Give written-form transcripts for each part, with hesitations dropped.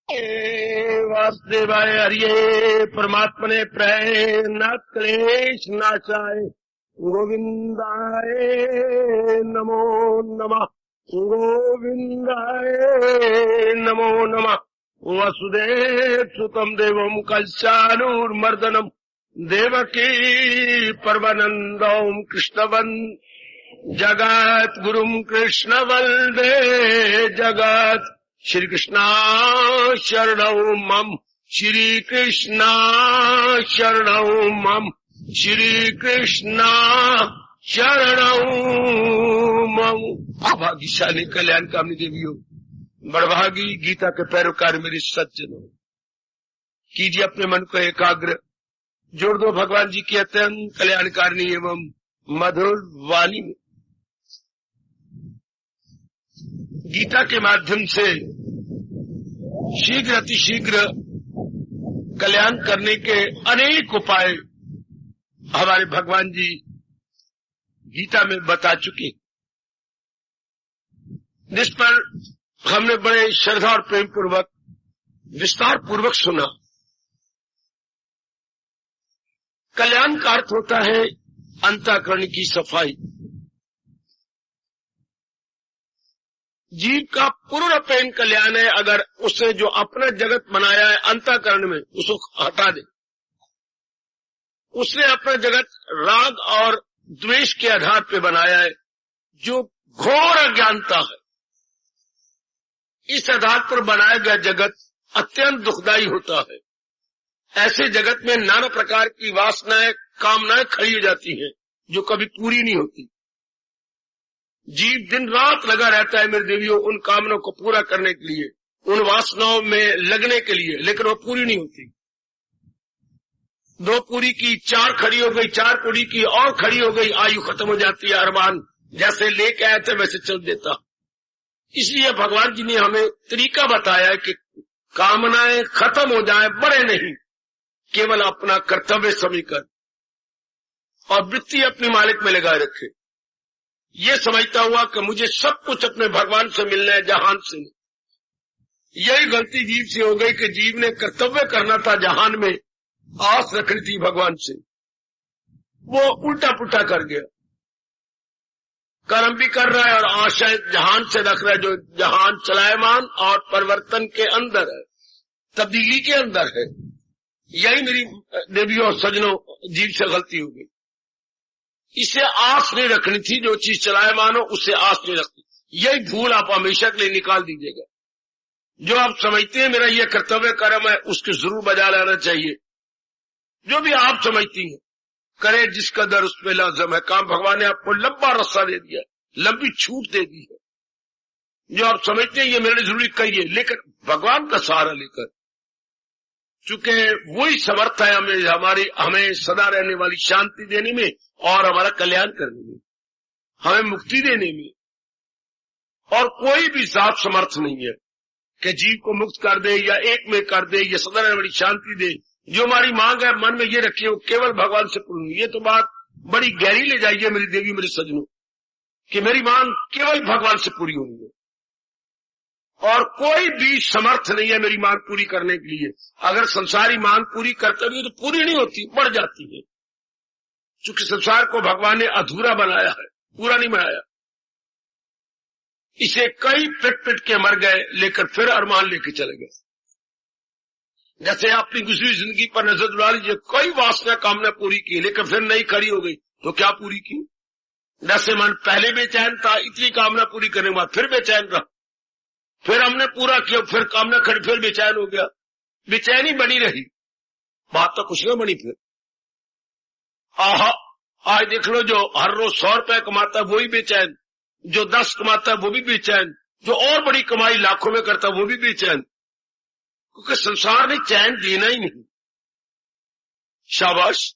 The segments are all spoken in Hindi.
वासुदेवाय हरिये परमात्मने प्रय न क्लेश नाशाय गोविंदाय नमो नमः। गोविंदाय नमो नमः। वसुदेव सुतम देवम कलशानुर्मर्दनम देवकी परमानंदम कृष्णवन जगत गुरुम कृष्ण वल्दे जगत श्री कृष्णा शरणौ मम। श्री कृष्णा शरणौ मम। श्री कृष्णा शरणौ मम। भाग्यशाली कल्याण कामनी देवियों, बड़भागी गीता के पैरोकार मेरे सज्जनों, कीजिए अपने मन को एकाग्र, जोड़ दो भगवान जी की अत्यंत कल्याणकारिणी एवं मधुर वाणी में। गीता के माध्यम से शीघ्र अतिशीघ्र कल्याण करने के अनेक उपाय हमारे भगवान जी गीता में बता चुके, जिस पर हमने बड़े श्रद्धा और प्रेम पूर्वक विस्तार पूर्वक सुना। कल्याण का अर्थ होता है अंतःकरण की सफाई। जीव का पूर्ण प्रेम कल्याण है अगर उसने जो अपना जगत बनाया है अंतःकरण में उसको हटा दे। उसने अपना जगत राग और द्वेष के आधार पर बनाया है, जो घोर अज्ञानता है। इस आधार पर बनाया गया जगत अत्यंत दुखदायी होता है। ऐसे जगत में नाना प्रकार की वासनाएं, कामनाएं खड़ी हो जाती हैं जो कभी पूरी नहीं होती। जीव दिन रात लगा रहता है मेरे देवियों उन कामनाओं को पूरा करने के लिए, उन वासनाओं में लगने के लिए, लेकिन वो पूरी नहीं होती। 2 पूरी की 4 खड़ी हो गई, 4 पूरी की और खड़ी हो गई, आयु खत्म हो जाती है। अरमान जैसे लेके आए थे वैसे चल देता। इसलिए भगवान जी ने हमें तरीका बताया कि कामनाएं खत्म हो जाए, बड़े नहीं, केवल अपना कर्तव्य समीकर और वृत्ति अपने मालिक में लगाए रखे। ये समझता हुआ कि मुझे सब कुछ अपने भगवान से मिलना है, जहान से नहीं। यही गलती जीव से हो गई कि जीव ने कर्तव्य करना था जहान में, आस रखनी थी भगवान से, वो उल्टा पुल्टा कर गया। कर्म भी कर रहा है और आशा जहान से रख रहा है, जो जहान चलायमान और परिवर्तन के अंदर है, तब्दीली के अंदर है। यही मेरी देवियों और सजनों जीव से गलती हो गई। इसे आस नहीं रखनी थी, जो चीज चलायमान हो उससे आस नहीं रखनी। यही भूल आप हमेशा के लिए निकाल दीजिएगा। जो आप समझते हैं मेरा ये कर्तव्य कर्म है, उसके जरूर बजा लाना चाहिए। जो भी आप समझती हैं करे जिस कदर उस पे लाजम है। काम भगवान ने आपको लंबा रास्ता दे दिया, लंबी छूट दे दी है। जो आप समझते हैं ये मेरे लिए जरूरी कहिए, लेकिन भगवान का सहारा लेकर, चूंकि वही समर्थ है हमें सदा रहने वाली शांति देने में और हमारा कल्याण करने में, हमें मुक्ति देने में। और कोई भी जात समर्थ नहीं है कि जीव को मुक्त कर दे या एक में कर दे या सदा रहने वाली शांति दे। जो हमारी मांग है मन में ये रखिए वो केवल भगवान से पूर्ण। ये तो बात बड़ी गहरी ले जाइए मेरी देवी मेरे सजनों, कि मेरी मांग केवल भगवान से पूरी होनी है और कोई भी समर्थ नहीं है मेरी मांग पूरी करने के लिए। अगर संसारी मांग पूरी करते भी तो पूरी नहीं होती, बढ़ जाती है। चूंकि संसार को भगवान ने अधूरा बनाया है, पूरा नहीं बनाया। इसे कई पिट पिट के मर गए, लेकर फिर अरमान लेके चले गए। जैसे अपनी गुजरी जिंदगी पर नजर डाल लीजिए, कई वासना कामना पूरी की, लेकिन फिर नई खड़ी हो गई तो क्या पूरी की। जैसे मन पहले बेचैन था, इतनी कामना पूरी करने के बाद फिर बेचैन रहा, फिर हमने पूरा किया, फिर कामना खड़ी, फिर बेचैन हो गया। बेचैनी बनी रही, बात तो कुछ न बनी। फिर आज देख लो, जो हर रोज 100 रुपए कमाता है वो भी बेचैन, जो 10 कमाता है वो भी बेचैन, जो और बड़ी कमाई लाखों में करता है वो भी बेचैन, क्योंकि संसार ने चैन देना ही नहीं। शाबाश।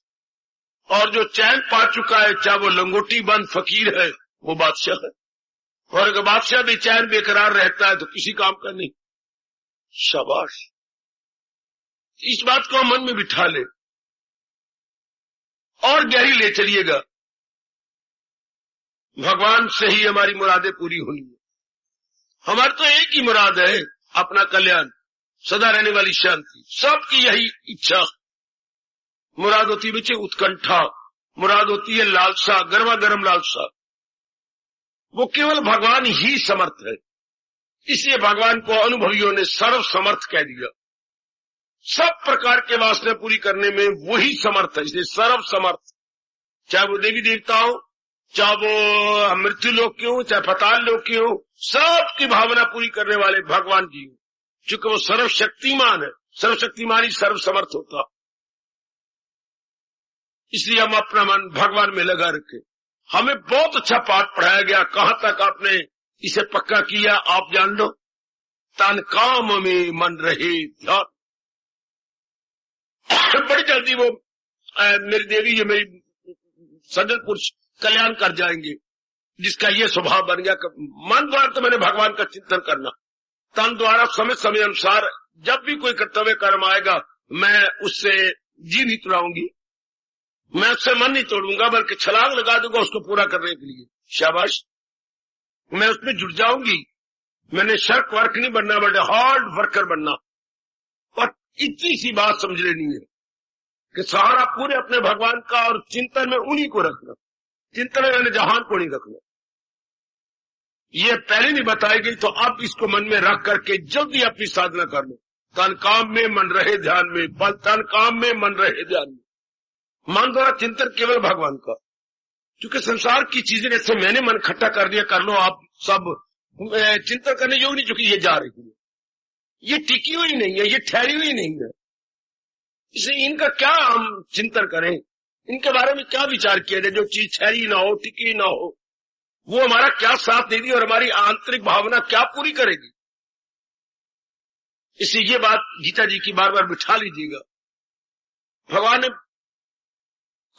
और जो चैन पा चुका है, चाहे वो लंगोटी बंद फकीर है, वो बादशाह है। और अगर बादशाह बेचैन बेकरार रहता है तो किसी काम का नहीं। शाबाश। इस बात को मन में बिठा ले और गहरी ले चलिएगा। भगवान से ही हमारी मुरादें पूरी होनी है। हमारी तो एक ही मुराद है, अपना कल्याण। सदा रहने वाली शांति, सबकी यही इच्छा। मुराद होती है बच्चे उत्कंठा, मुराद होती है लालसा, गर्मा गर्म लालसा। वो केवल भगवान ही समर्थ है, इसलिए भगवान को अनुभवियों ने सर्व समर्थ कह दिया। सब प्रकार के वासना पूरी करने में वही समर्थ है, इसलिए सर्व समर्थ। चाहे वो देवी देवता हो, चाहे वो मृत्यु लोक के हो, चाहे पाताल लोक के हो, सबकी भावना पूरी करने वाले भगवान जी हो। चूंकि वो सर्वशक्तिमान है, सर्वशक्तिमान ही सर्व समर्थ होता, इसलिए हम अपना मन भगवान में लगा रखे। हमें बहुत अच्छा पाठ पढ़ाया गया। कहां तक आपने इसे पक्का किया आप जान लो। तन काम में मन रहे ध्यान। बड़ी जल्दी वो मेरी देवी, ये मेरी सज्जन पुरुष कल्याण कर जाएंगे, जिसका ये स्वभाव बन गया। मन द्वारा तो मैंने भगवान का चिंतन करना, तन द्वारा समय समय अनुसार जब भी कोई कर्तव्य कर्म आएगा मैं उससे जी नहीं तुड़ाऊंगी, मैं उससे मन नहीं तोड़ूंगा, बल्कि छलांग लगा दूंगा उसको पूरा करने के लिए। शाबाश, मैं उसमें जुड़ जाऊंगी। मैंने शर्क वर्क नहीं बनना, बल्कि हार्ड वर्कर बनना। और इतनी सी बात समझ लेनी है कि सहारा पूरे अपने भगवान का, और चिंतन में उन्हीं को रखना। चिंतन में मैंने जहान को नहीं रखना। ये पहले नहीं बताई गई, तो अब इसको मन में रख करके जल्दी अपनी साधना कर लो। तन काम में मन रहे ध्यान में, तन काम में मन रहे ध्यान में। मन द्वारा चिंतन केवल भगवान का। क्योंकि संसार की चीजें जैसे मैंने मन खट्टा कर दिया, कर लो आप सब चिंतन करने योग्य नहीं, क्योंकि ये जा रही है, ये टिकी हुई नहीं है, ये ठहरी हुई नहीं है। इसलिए इनका क्या हम चिंतन करें, इनके बारे में क्या विचार किया जाए। जो चीज ठहरी ना हो, टिकी ना हो, वो हमारा क्या साथ देगी और हमारी आंतरिक भावना क्या पूरी करेगी। इसलिए ये बात गीता जी की बार बार बिठा लीजिएगा। भगवान ने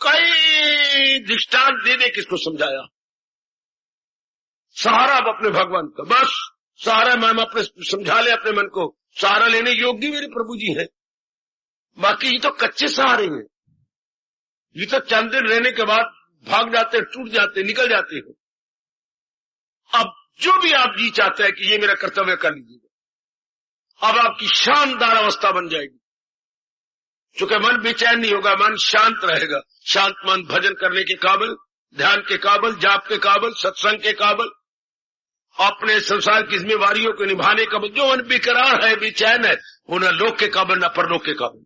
कई दृष्टांत दे दे किसको समझाया। सहारा अब अपने भगवान का, बस सहारा मैं अपने समझा ले अपने मन को। सहारा लेने योग्य मेरे प्रभु जी है। बाकी ये तो कच्चे सहारे हैं, ये तो चंद दिन रहने के बाद भाग जाते, टूट जाते, निकल जाते हैं। अब जो भी आप जी चाहते हैं कि ये मेरा कर्तव्य कर लीजिएगा, अब आपकी शानदार अवस्था बन जाएगी। चूंकि मन बेचैन नहीं होगा, मन शांत रहेगा। शांत मन भजन करने के काबिल, ध्यान के काबिल, जाप के काबिल, सत्संग के काबिल, अपने संसार की जिम्मेवारियों को निभाने का। जो मन बेकरार है, बेचैन है, वो न लोक के काबिल न परलोक के काबिल।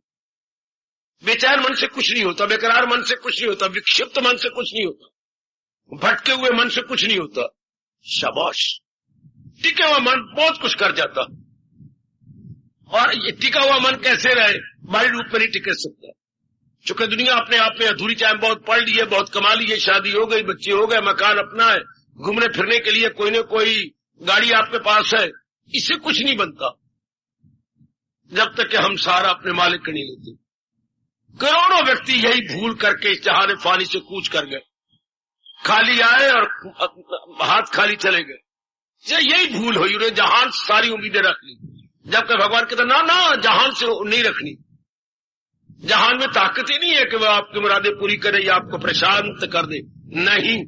बेचैन मन से कुछ नहीं होता, बेकरार मन से कुछ नहीं होता, विक्षिप्त मन से कुछ नहीं होता, भटके हुए मन से कुछ नहीं होता। शाबाश, टिका हुआ मन बहुत कुछ कर जाता। और ये टिका हुआ मन कैसे रहे, बाहरी रूप में नहीं टिक सकता। चूंकि दुनिया अपने आप में अधूरी, चाहे बहुत पढ़ ली है, बहुत कमा ली है, शादी हो गई, बच्चे हो गए, मकान अपना है, घूमने फिरने के लिए कोई न कोई गाड़ी आपके पास है, इससे कुछ नहीं बनता जब तक कि हम सारा अपने मालिक का नहीं लेते। करोड़ों व्यक्ति यही भूल करके इस जहान फानी से कूच कर गए, खाली आए और हाथ खाली चले गए। यही भूल हुई, उन्हें जहान से सारी उम्मीदें रख ली, जबकि भगवान कहता ना जहान से नहीं रखनी। जहान में ताकत ही नहीं है कि वह आपकी मुरादें पूरी करे या आपको प्रशांत कर दे। नहीं,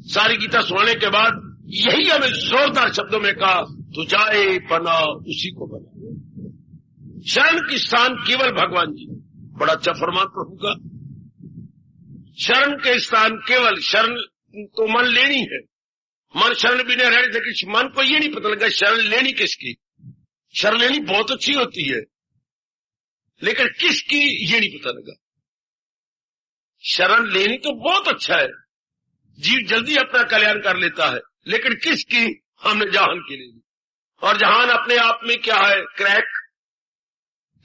सारी गीता सुनने के बाद यही हमें जोरदार शब्दों में कहा, तू जाए बना उसी को बना। शरण की स्थान केवल भगवान जी। बड़ा अच्छा फरमान प्रभु का, शरण के स्थान केवल। शरण तो मन लेनी है, मन शरण भी नहीं रह सके। मन को ये नहीं पता लगा शरण लेनी किसकी। शरण लेनी बहुत अच्छी होती है, लेकिन किसकी ये नहीं पता लगा। शरण लेनी तो बहुत अच्छा है, जीव जल्दी अपना कल्याण कर लेता है, लेकिन किसकी, हमने जहान की ले ली। और जहान अपने आप में क्या है, क्रैक।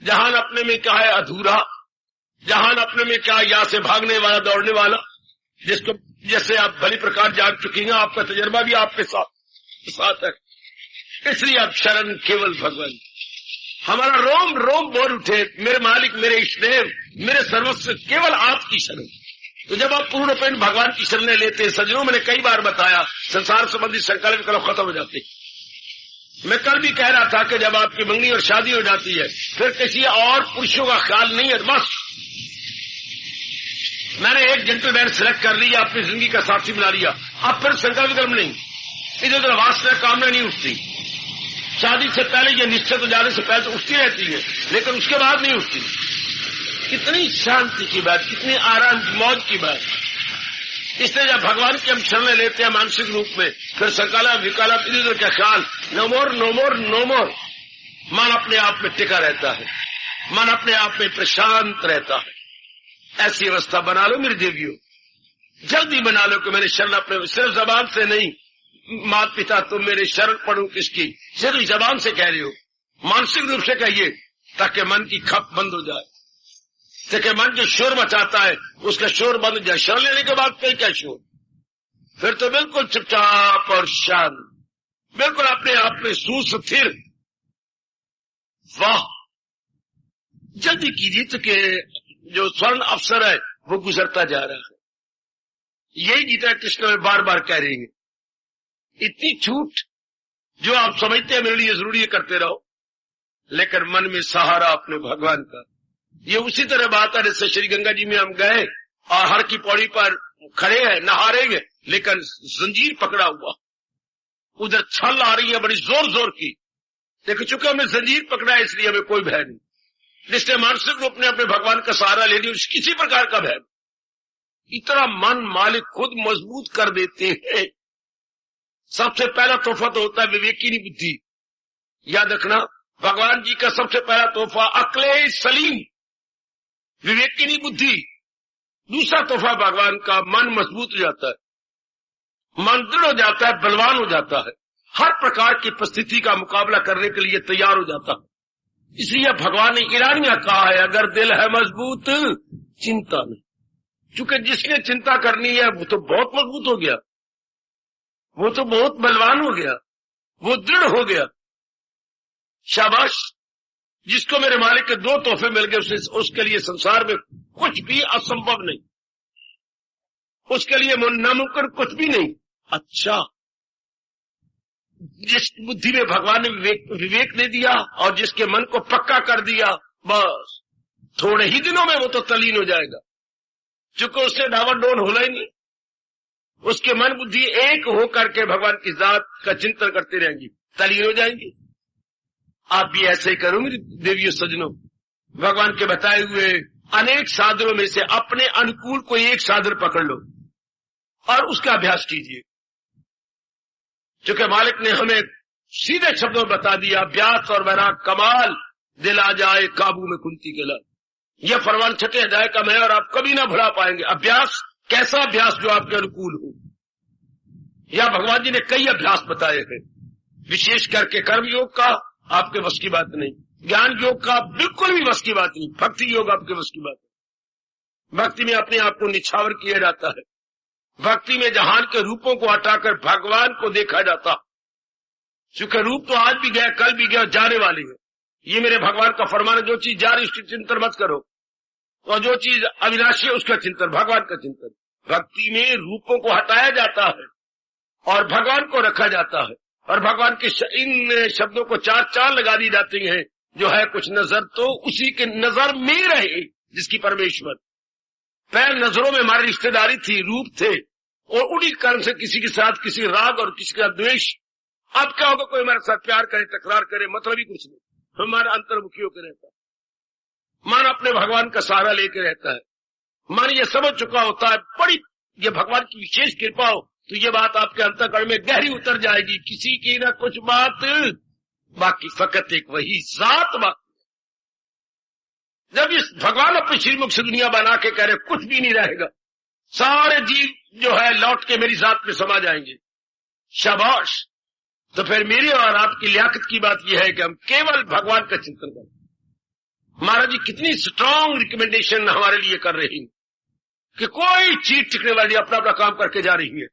जहान अपने में क्या है, अधूरा। जहान अपने में क्या है, यहां से भागने वाला, दौड़ने वाला, जिसको जैसे आप भली प्रकार जान चुकी हैं, आपका तजर्बा भी आपके साथ है। इसलिए आप शरण केवल भगवान। हमारा रोम रोम बोल उठे, मेरे मालिक, मेरे इष्टदेव, मेरे सर्वस्व केवल आपकी शरण। तो जब आप पूर्णपेण भगवान की शरण लेते हैं, सज्जनों, मैंने कई बार बताया, संसार संबंधी संकल्प विकल्प खत्म हो जाते। मैं कल भी कह रहा था कि जब आपकी मंगनी और शादी हो जाती है, फिर किसी और पुरुषों का ख्याल नहीं है। बस मैंने एक जेंटलमैन सिलेक्ट कर लिया, अपनी जिंदगी का साथी बना लिया, अब फिर संकल्प विकल्प नहीं, इधर उधर वासना कामना नहीं उठती। शादी से पहले या निश्चित हो जाने से पहले तो उठती रहती है, लेकिन उसके बाद नहीं उठती। कितनी शांति की बात, कितनी आराम की, मौज की बात। इसलिए जब भगवान की हम शरण लेते हैं मानसिक रूप में, फिर सकाला विकाला इधर का ख्याल, no more no more no more, मन अपने आप में टिका रहता है, मन अपने आप में प्रशांत रहता है। ऐसी अवस्था बना लो मेरे देवियों, जल्दी बना लो कि मेरे शरण अपने, सिर्फ जबान से नहीं, माता पिता तुम मेरे शरण पढ़ो किसकी, सिर्फ जबान से कह रही हो, मानसिक रूप से कहिए, ताकि मन की खप बंद हो जाए, ताकि मन जो शोर मचाता है उसका शोर बंद हो जाए। शरण लेने के बाद फिर क्या शोर, फिर तो बिल्कुल चुपचाप और शांत, बिल्कुल अपने आप में सुस्थिर। वाह, जल्दी कीजिए तो कि जो स्वर्ण अवसर है वो गुजरता जा रहा है। यही गीता कृष्ण में बार बार कह रही है। इतनी छूट जो आप समझते हैं मेरे लिए जरूरी है करते रहो, लेकिन मन में सहारा अपने भगवान का। ये उसी तरह बात है जैसे श्री गंगा जी में हम गए और हर की पौड़ी पर खड़े हैं, नहा रहे हैं, लेकिन जंजीर पकड़ा हुआ, उधर छल आ रही है बड़ी जोर जोर की, लेकिन चूंकि हमने जंजीर पकड़ा है इसलिए हमें कोई भय नहीं। जिसने मानसिक रूप ने अपने भगवान का सहारा ले लिया, किसी प्रकार का भय। इतना मन मालिक खुद मजबूत कर देते हैं। सबसे पहला तोहफा तो होता है विवेकी बुद्धि। याद रखना, भगवान जी का सबसे पहला तोहफा अक्ले सलीम, विवेकी बुद्धि। दूसरा तोहफा भगवान का मन मजबूत हो जाता है, मन दृढ़ हो जाता है, बलवान हो जाता है, हर प्रकार की परिस्थिति का मुकाबला करने के लिए तैयार हो जाता है। इसलिए भगवान ने ईरानिया कहा है, अगर दिल है मजबूत चिंता नहीं। क्योंकि जिसने चिंता करनी है वो तो बहुत मजबूत हो गया, वो तो बहुत बलवान हो गया, वो दृढ़ हो गया। शाबाश, जिसको मेरे मालिक के दो तोहफे मिल गए, उसके लिए संसार में कुछ भी असंभव नहीं, उसके लिए नामुमकिन कुछ भी नहीं। अच्छा, जिस बुद्धि में भगवान ने विवेक दे दिया और जिसके मन को पक्का कर दिया, बस थोड़े ही दिनों में वो तो तल्लीन हो जाएगा, क्योंकि उससे डावाडोल होना ही नहीं। उसके मन बुद्धि एक हो करके भगवान की जात का चिंतन करते रहेंगी, तल्लीन हो जाएंगी। आप भी ऐसे ही करो मेरी देवियों सज्जनों। भगवान के बताए हुए अनेक साधनों में से अपने अनुकूल कोई एक साधन पकड़ लो और उसका अभ्यास कीजिए। क्योंकि मालिक ने हमें सीधे शब्दों में बता दिया, अभ्यास और वैराग कमाल, दिल आ जाए काबू में कुंती के लाल। यह फरमान छठे अध्याय का मैं और आप कभी ना भुला पाएंगे। अभ्यास, कैसा अभ्यास जो आपके अनुकूल हो। या भगवान जी ने कई अभ्यास बताए हैं, विशेष करके कर्म योग का आपके वश की बात नहीं, ज्ञान योग का बिल्कुल भी वश की बात नहीं, भक्ति योग आपके वश की बात है। भक्ति में अपने आप को निछावर किया जाता है, भक्ति में जहान के रूपों को हटाकर भगवान को देखा जाता। क्योंकि रूप तो आज भी गया, कल भी गया, जाने वाली है। ये मेरे भगवान का फरमान है, जो चीज जा रही उसकी चिंतन मत करो, और जो चीज अविनाशी है उसका चिंतन, भगवान का चिंतन। भक्ति में रूपों को हटाया जाता है और भगवान को रखा जाता है, और भगवान के इन शब्दों को चार चांद लगा दी जाती हैं, जो है कुछ नजर तो उसी के नजर में रहे जिसकी परमेश्वर। पहले नजरों में हमारी रिश्तेदारी थी, रूप थे, और उन्हीं कारण से किसी के साथ किसी राग और किसी का द्वेष। अब क्या होगा, कोई हमारे साथ प्यार करे, तकरार करे, मतलब ही कुछ नहीं, हमारा अंतर्मुखी होकर रहता है। मन अपने भगवान का सहारा लेकर रहता है, मन ये समझ चुका होता है, बड़ी ये भगवान की विशेष कृपा हो तो ये बात आपके अंतःकरण में गहरी उतर जाएगी। किसी की ना कुछ बात, बाकी फकत एक वही सात बात। जब इस भगवान अपने श्रीमुख से दुनिया बना के कह रहे कुछ भी नहीं रहेगा, सारे जीव जो है लौट के मेरी जात में समा जाएंगे, शाबाश। तो फिर मेरी और आपकी लियाकत की बात यह है कि हम केवल भगवान का चिंतन करें। महाराज जी कितनी स्ट्रांग रिकमेंडेशन हमारे लिए कर रही है कि कोई चीज टिकने वाली अपना अपना काम करके जा रही है।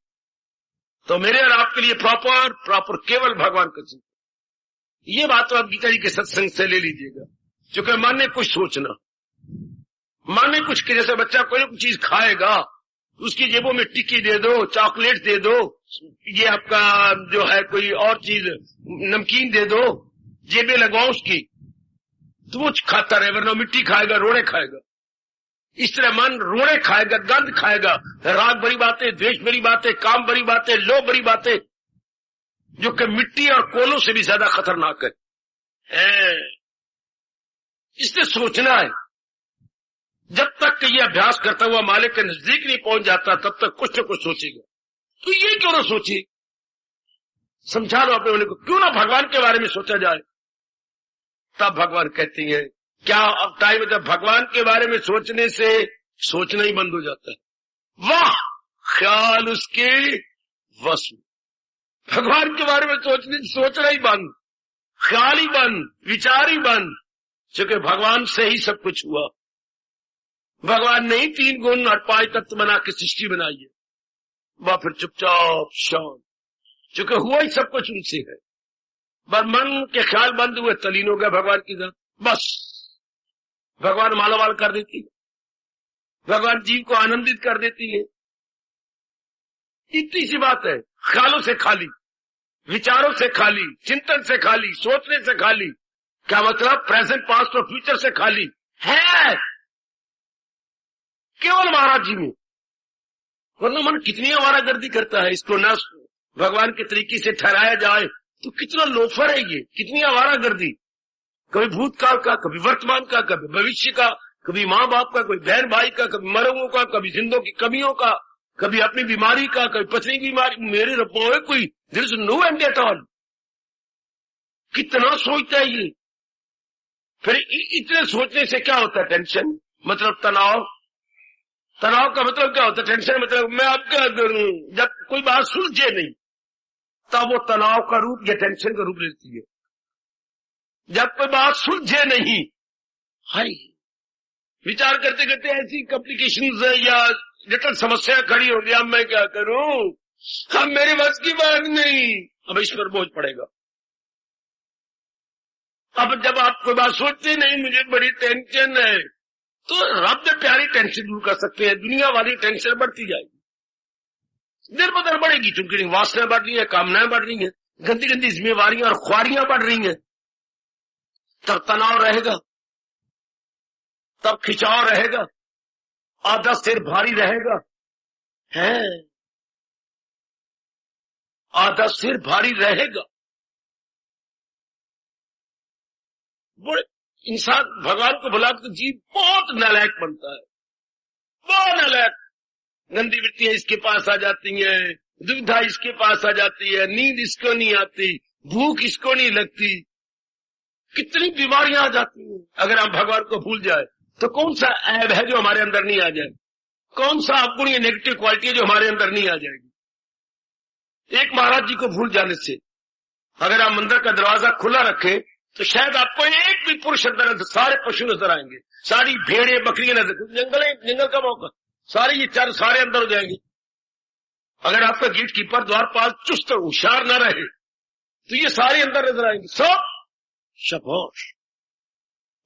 तो मेरे और आपके लिए प्रॉपर केवल भगवान का चिंतन। ये बात तो आप गीता जी के सत्संग से ले लीजिएगा। क्योंकि मन ने कुछ सोचना, मन ने कुछ, जैसे बच्चा कोई ना कुछ चीज खाएगा, उसकी जेबों में टिक्की दे दो, चॉकलेट दे दो, ये आपका जो है कोई और चीज नमकीन दे दो, जेबें लगवाओ उसकी, तो वो खाता रहे, वरना मिट्टी खाएगा, रोड़े खाएगा। इस तरह मन रोड़े खाएगा, गंध खाएगा, राग भरी बातें, द्वेष भरी बातें, काम भरी बातें, लोभ भरी बातें, जो कि मिट्टी और कोलों से भी ज्यादा खतरनाक है। इसलिए सोचना है, जब तक कि ये अभ्यास करता हुआ मालिक के नजदीक नहीं पहुंच जाता तब तक कुछ न कुछ सोचेगा। तो ये क्यों ना सोचिए, समझा लो अपने को, क्यों ना भगवान के बारे में सोचा जाए। तब भगवान कहती है, क्या अब टाइम है जब भगवान के बारे में सोचने से सोचना ही बंद हो जाता है। वाह, ख्याल उसके वश में। भगवान के बारे में सोचना ही बंद, ख्याल ही बंद, विचार ही बंद, क्योंकि भगवान से ही सब कुछ हुआ। भगवान ने ही 3 गुण और 5 तत्व बना के सृष्टि बनाई है। वह फिर चुपचाप शांत, क्योंकि हुआ ही सब कुछ उनसे है। बस मन के ख्याल बंद हुए, तलीन हो गया भगवान की जात। बस भगवान मालामाल कर देती है, भगवान जीव को आनंदित कर देती है। इतनी सी बात है। ख्यालों से खाली, विचारों से खाली, चिंतन से खाली, सोचने से खाली। क्या मतलब? प्रेजेंट, पास्ट और फ्यूचर से खाली है केवल महाराज जी में। वरना मन कितनी आवारागर्दी करता है। इसको न भगवान के तरीके से ठहराया जाए तो कितना लोफर है ये, कितनी आवारागर्दी। कभी भूतकाल का, कभी वर्तमान का, कभी भविष्य का, कभी माँ बाप का, कोई बहन भाई का, कभी मरंगों का, कभी जिंदों की कमियों का, कभी अपनी बीमारी का, कभी पत्नी की बीमारी। मेरे रब्बोए, कोई there is no end at all. कितना सोचता है ये। फिर इतने सोचने से क्या होता है? टेंशन, मतलब तनाव। तनाव का मतलब क्या होता है? टेंशन मतलब मैं अब क्या करूं। जब कोई बात सुलझे नहीं तब वो तनाव का रूप या टेंशन का रूप लेती है। जब कोई बात सुलझे नहीं, हाय, विचार करते करते ऐसी कॉम्प्लिकेशंस या जटिल समस्या खड़ी हो गई, अब मैं क्या करूं, अब मेरे बस की बात नहीं, अब इस पर बोझ पड़ेगा। अब जब आप कोई बात सोचते नहीं, मुझे बड़ी टेंशन है, तो रब ने प्यारी टेंशन दूर कर सकते हैं। दुनिया वाली टेंशन बढ़ती जाएगी, दिन ब दिन बढ़ेगी, क्योंकि वासनाएं बढ़ रही है, कामनाएं बढ़ रही हैं, गंदी गंदी जिम्मेवारियां और ख्वारियां बढ़ रही हैं। तब तनाव रहेगा, तब खिंचाव रहेगा, आधा सिर भारी रहेगा, है आधा सिर भारी रहेगा। बड़े इंसान भगवान को भुला तो जीव बहुत नालायक बनता है, बहुत नालायक। गंदी वृत्तियां इसके पास आ जाती हैं, दुविधा इसके पास आ जाती है, नींद इसको नहीं आती, भूख इसको नहीं लगती, कितनी बीमारियां आ जाती हैं। अगर हम भगवान को भूल जाए तो कौन सा ऐब है जो हमारे अंदर नहीं आ जाए? कौन सा अवगुण या नेगेटिव क्वालिटी है जो हमारे अंदर नहीं आ जाएगी? एक महाराज जी को भूल जाने से, अगर आप मंदिर का दरवाजा खुला रखें तो शायद आपको एक भी पुरुष अंदर, सारे पशु नजर आएंगे, सारी भेड़ें बकरियां नजर, जंगल का मौका, सारे ये चार सारे अंदर हो जाएंगे। अगर आपका गेट कीपर द्वारपाल चुस्त होशियार न रहे तो ये सारे अंदर नजर आएंगे, सब शाबाश।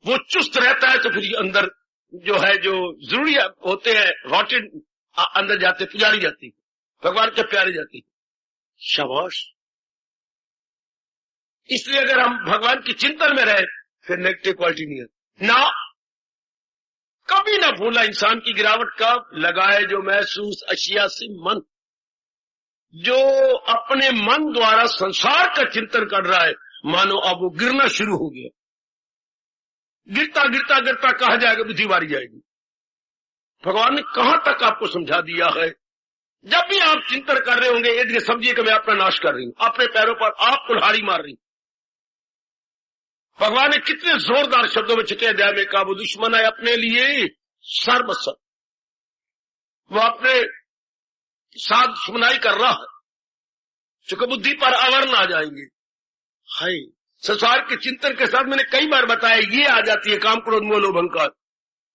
वो चुस्त रहता है तो फिर अंदर जो है, जो जरूरी होते हैं रॉटेड अंदर जाते, पुजारी जाती, भगवान के प्यारे जाती, शाबाश। इसलिए अगर हम भगवान के चिंतन में रहे फिर नेगेटिव क्वालिटी नहीं है ना। कभी ना भूला इंसान की गिरावट कब लगाए, जो महसूस अशिया से मन, जो अपने मन द्वारा संसार का चिंतन कर रहा है, मानो अब वो गिरना शुरू हो गया। गिरता गिरता गिरता कहा जाएगा, बुद्धि मारी जाएगी। भगवान ने कहां तक आपको समझा दिया है। जब भी आप चिंतन कर रहे होंगे, ये समझिए कि मैं अपना नाश कर रही हूं, अपने पैरों पर आप कुल्हाड़ी मार रही। भगवान ने कितने जोरदार शब्दों में छठे अध्याय में कहा, वो दुश्मन है अपने लिए सर्वसत, वो अपने साथ दुश्मनाई कर रहा है, चूंकि बुद्धि पर आवरण आ जाएंगे। हाय, संसार के चिंतन के साथ मैंने कई बार बताया, ये आ जाती है काम, क्रोध, मोह, लोभ, अहंकार।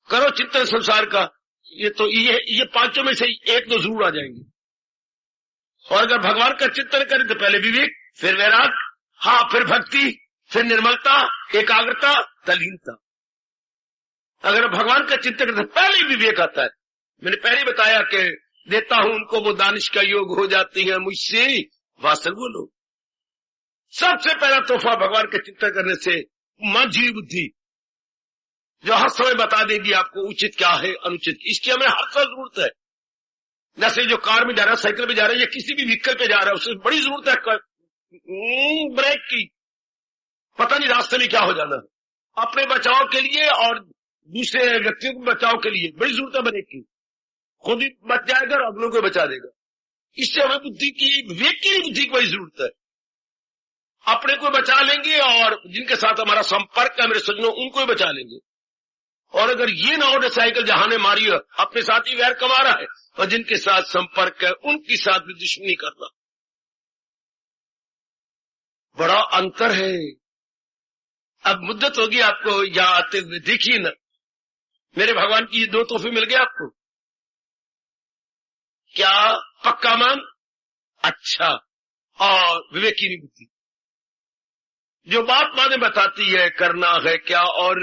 करो चिंतन संसार का, ये तो ये पांचों में से एक तो जरूर आ जाएंगे। और अगर भगवान का चिंतन करें तो पहले विवेक, फिर वैराग, हाँ, फिर भक्ति, फिर निर्मलता, एकाग्रता, तल्लीनता। अगर भगवान का चिंतन करें तो पहले विवेक आता है। मैंने पहले बताया कि देता हूं उनको वो दानिश का योग हो जाती है मुझसे वासल वो लोग। सबसे पहला तोहफा भगवान के चिंतन करने से मन, जीव, बुद्धि, जो हर समय बता देगी आपको उचित क्या है, अनुचित। इसकी हमें हर समय जरूरत है। जैसे जो कार में जा रहा है, साइकिल पे जा रहा है या किसी भी व्हीकल पे जा रहा है, उससे बड़ी जरूरत है ब्रेक की, पता नहीं रास्ते में क्या हो जाना है। अपने बचाव के लिए और दूसरे व्यक्तियों को बचाव के लिए बड़ी जरूरत है ब्रेक की। खुद भी बच जाएगा और अगलों को बचा देगा। इससे हमें बुद्धि की, विवेक की बुद्धि की बड़ी जरूरत है। अपने को बचा लेंगे और जिनके साथ हमारा संपर्क है मेरे सज्जनों, उनको भी बचा लेंगे। और अगर ये ना हो साइकिल जहां ने मारी है, अपने साथ ही वैर कमा रहा है और जिनके साथ संपर्क है उनके साथ भी दुश्मनी करना, बड़ा अंतर है। अब मुद्दत होगी आपको यहां आते हुए, देखिए ना मेरे भगवान की ये दो तोहफे मिल गए आपको। क्या? पक्का मन, अच्छा, और विवेकी बुद्धि, जो बात माने बताती है करना है क्या और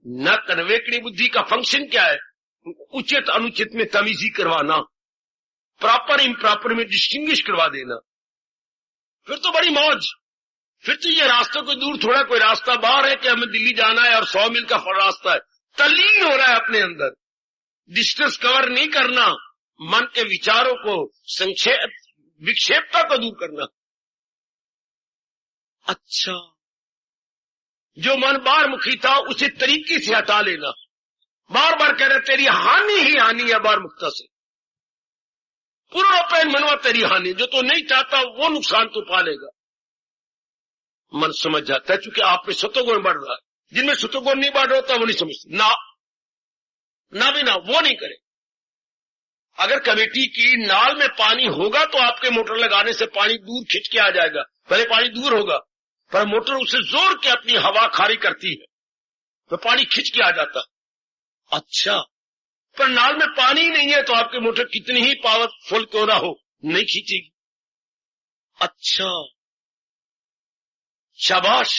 न करना। विवेकी बुद्धि का फंक्शन क्या है? उचित अनुचित में तमीजी करवाना, प्रॉपर इम्प्रॉपर में डिस्टिंग्विश करवा देना। फिर तो बड़ी मौज। फिर तो ये रास्ता कोई दूर थोड़ा, कोई रास्ता बाहर है कि हमें दिल्ली जाना है और 100 मील का रास्ता है। तल्लीन हो रहा है अपने अंदर, डिस्टेंस कवर नहीं करना, मन के विचारों को संक्षेप, विक्षेपता को दूर करना। अच्छा, जो मन बार मुखी था उसे तरीके से हटा लेना। बार बार कह रहे तेरी हानि ही हानि है बार मुक्ता से, पूर्णोपैन मनवा तेरी हानि, जो तो नहीं चाहता वो नुकसान तो पालेगा। मन समझ जाता है, चूंकि आप में सतोगुण बढ़ रहा है। जिनमें सतोगुण नहीं बढ़ रहा होता वो नहीं समझते, ना भी ना वो नहीं करे। अगर कमेटी की नाल में पानी होगा तो आपके मोटर लगाने से पानी दूर खिंच के आ जाएगा। पहले पानी दूर होगा पर मोटर उसे जोर के अपनी हवा खारी करती है तो पानी खिंच के आ जाता। अच्छा, पर नाल में पानी ही नहीं है तो आपके मोटर कितनी ही पावरफुल क्यों ना हो, नहीं खींचेगी। अच्छा, शाबाश।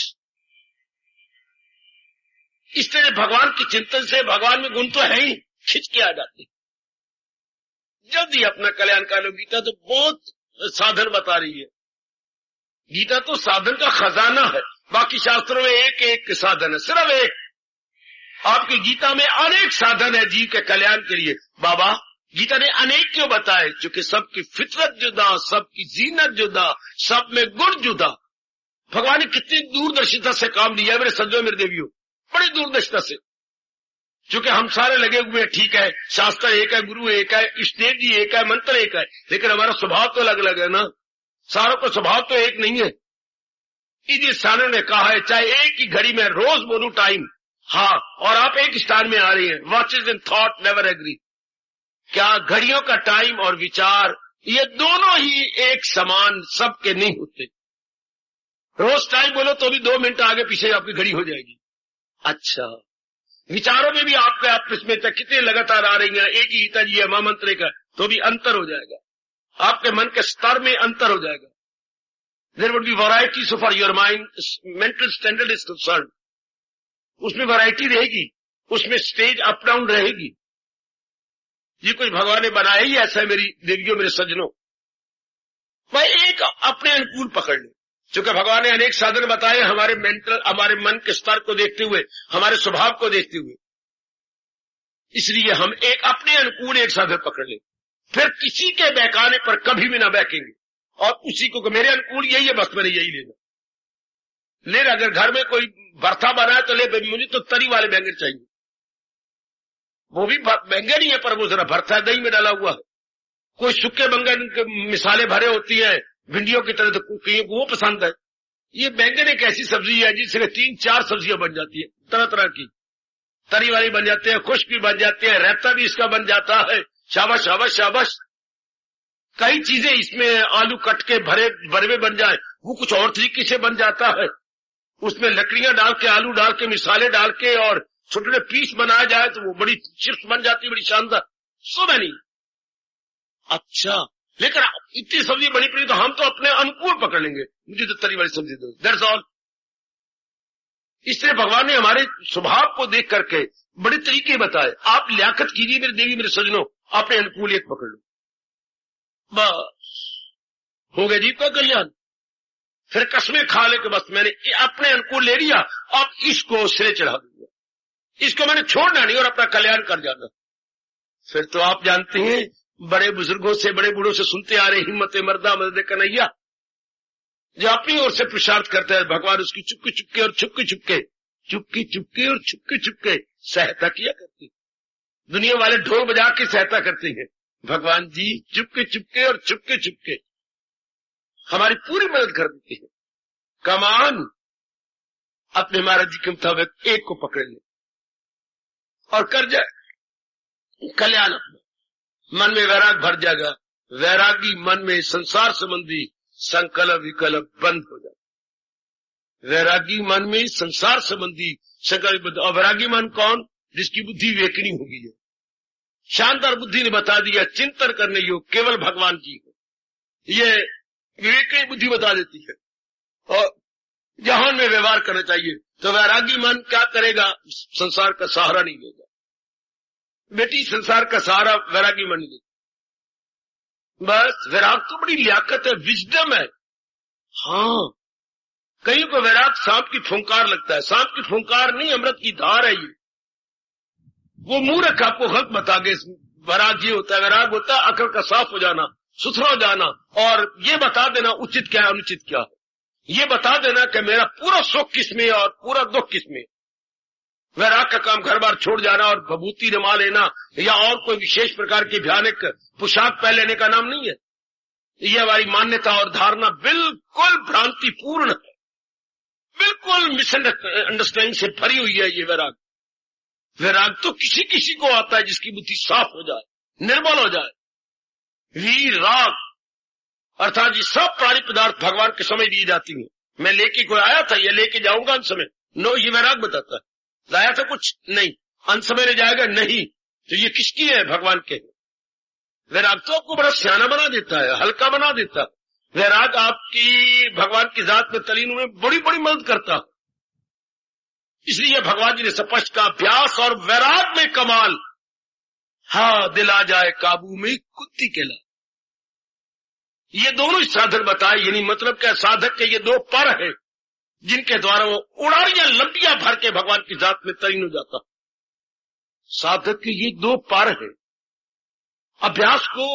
इस तरह भगवान के चिंतन से भगवान में गुण तो है ही, खिंच के आ जाते। जल्दी अपना कल्याण कर लो। गीता तो बहुत साधन बता रही है। गीता तो साधन का खजाना है। बाकी शास्त्रों में एक एक साधन है, सिर्फ एक। आपकी गीता में अनेक साधन है जीव के कल्याण के लिए। बाबा गीता ने अनेक क्यों बताए? क्योंकि सबकी फितरत जुदा, सबकी जीनत जुदा, सब में गुण जुदा। भगवान ने कितनी दूरदर्शिता से काम लिया है मेरे सज्जनों, मेरे देवियों, बड़ी दूरदर्शिता से। क्योंकि हम सारे लगे हुए हैं, ठीक है, शास्त्र एक है, गुरु एक है, इष्टदेव जी एक है, मंत्र एक है, लेकिन हमारा स्वभाव तो अलग अलग है ना। सारों का स्वभाव तो एक नहीं है। इसी सारे ने कहा है चाहे एक ही घड़ी में रोज बोलूं टाइम, हाँ, और आप एक स्थान में आ रही हैं। Watches in thought never agree. क्या घड़ियों का टाइम और विचार ये दोनों ही एक समान सबके नहीं होते। रोज टाइम बोलो तो भी 2 मिनट आगे पीछे आपकी घड़ी हो जाएगी। अच्छा, विचारों में भी आपके आपस में कितने लगातार आ रही हैं, एक ही गीता जी है, महामंत्र का, तो भी अंतर हो जाएगा। आपके मन के स्तर में अंतर हो जाएगा। There would be variety so for your mind mental standard is concern. उसमें वैरायटी रहेगी, उसमें स्टेज अप डाउन रहेगी। ये कुछ भगवान ने बनाया ही ऐसा है मेरी देवियों, मेरे सज्जनों। मैं एक अपने अनुकूल पकड़ ले, क्योंकि भगवान ने अनेक साधन बताए हमारे मेंटल, हमारे मन के स्तर को देखते हुए, हमारे स्वभाव को देखते हुए। इसलिए हम एक अपने अनुकूल एक साधन पकड़ ले, फिर किसी के बहकाने पर कभी भी ना बहकेंगे और उसी को मेरे अनुकूल यही है, बस मैंने यही लेना। ले अगर घर में कोई भरथा बनाए तो ले, मुझे तो तरी वाले बैंगन चाहिए। वो भी बैंगन ही है पर वो जरा भरथा दही में डाला हुआ है। कोई सूखे बैंगन के मिसालें भरे होती है भिंडियों की तरह, तो कहीं वो पसंद है। ये बैंगन एक ऐसी सब्जी है जिससे 3-4 सब्जियां बन जाती है, तरह तरह की। तरी वाली बन जाती है, खुश्क भी बन जाती है, रायता भी इसका बन जाता है। शाबाश शाबाश शाबाश। कई चीजें इसमें आलू कट के भरे बन जाए, वो कुछ और तरीके से बन जाता है। उसमें लकड़ियां डाल के, आलू डाल के, मिसाले डाल के और छोटे पीस बनाया जाए तो वो बड़ी चिप्स बन जाती है, बड़ी शानदार। So many. अच्छा, लेकिन इतनी सब्जी बनी पड़ी तो हम तो अपने अनुकूल पकड़ लेंगे, मुझे तो तरी वाली सब्जी दो, दैट्स ऑल। इसलिए भगवान ने हमारे स्वभाव को देख करके बड़े तरीके बताए। आप लियाकत कीजिए मेरे देवी, मेरे सज्जनों, अपने अनुकूल एक पकड़ लो, बस हो गया जीव का कल्याण। फिर कसमें खा ले के बस मैंने अपने अनुकूल ले लिया, अब इसको सिरे चढ़ा दूंगा, इसको मैंने छोड़ना नहीं और अपना कल्याण कर जाना। फिर तो आप जानते हैं बड़े बुजुर्गों से, बड़े बूढ़ों से सुनते आ रहे, हिम्मत मर्दा मदद कन्हैया। जो अपनी ओर से पुरुषार्थ करता है, भगवान उसकी चुपके चुपके और छुपके छुपके सहायता किया करती है। दुनिया वाले ढोल बजा के सहायता करते हैं, भगवान जी चुपके चुपके और छुपके हमारी पूरी मदद कर देती है। कमान अपने महाराज जी के मुताबिक एक को पकड़ ले और कर जाए कल्याण अपना। मन में वैराग भर जाएगा, वैरागी मन में संसार संबंधी संकल्प विकल्प बंद हो जाए। वैरागी मन में संसार संबंधी संकल्प। और वैरागी मन कौन? जिसकी बुद्धि विवेकनी हो गई है, शानदार बुद्धि ने बता दिया चिंतन करने योग केवल भगवान जी को, ये विवेकनी बुद्धि बता देती है। और जहां में व्यवहार करना चाहिए, तो वैरागी मन क्या करेगा? संसार का सहारा नहीं लेगा। बेटी संसार का सहारा वैरागी मन नहीं। बस वैराग तो बड़ी लियाकत है, विजडम है। हाँ, कहीं को वैराग सांप की फुंकार लगता है, सांप की फुंकार नहीं, अमृत की धार है ये। वो मूर्ख आपको गलत बता गए। वैराग ये होता है, वैराग होता है अकल का साफ हो जाना, सुथरा हो जाना, और ये बता देना उचित क्या है अनुचित क्या है, ये बता देना कि मेरा पूरा सुख किसमें और पूरा दुख किसमें। वैराग का काम घर बार छोड़ जाना और भभूति रमा लेना या और कोई विशेष प्रकार की भयानक पोशाक पहन लेने का नाम नहीं है। यह हमारी मान्यता और धारणा बिल्कुल भ्रांतिपूर्ण है, बिल्कुल मिसअंडरस्टैंडिंग से भरी हुई है ये वैराग। वैराग तो किसी किसी को आता है जिसकी बुद्धि साफ हो जाए, निर्मल हो जाए। वीर राग अर्थात ये सब प्राणी पदार्थ भगवान के समय दिए जाती हैं। मैं लेके कोई आया था, ये लेके जाऊंगा अंत समय, नो, ये वैराग बताता है। लाया था कुछ नहीं, अंत समय ले जाएगा नहीं, तो ये किसकी है? भगवान के। वैराग तो आपको बड़ा सियाना बना देता है, हल्का बना देता है। वैराग आपकी भगवान की जात में तलीन में बड़ी बड़ी मदद करता है। इसलिए भगवान जी ने स्पष्ट कहा, अभ्यास और वैराग में कमाल, हाँ दिल आ जाए काबू में कुत्ती के लाल। ये दोनों साधक बताए, यानी मतलब क्या? साधक के ये दो पर है जिनके द्वारा वो उड़ारियां लंबियां भर के भगवान की जात में तलीन हो जाता। साधक के ये दो पर है। अभ्यास को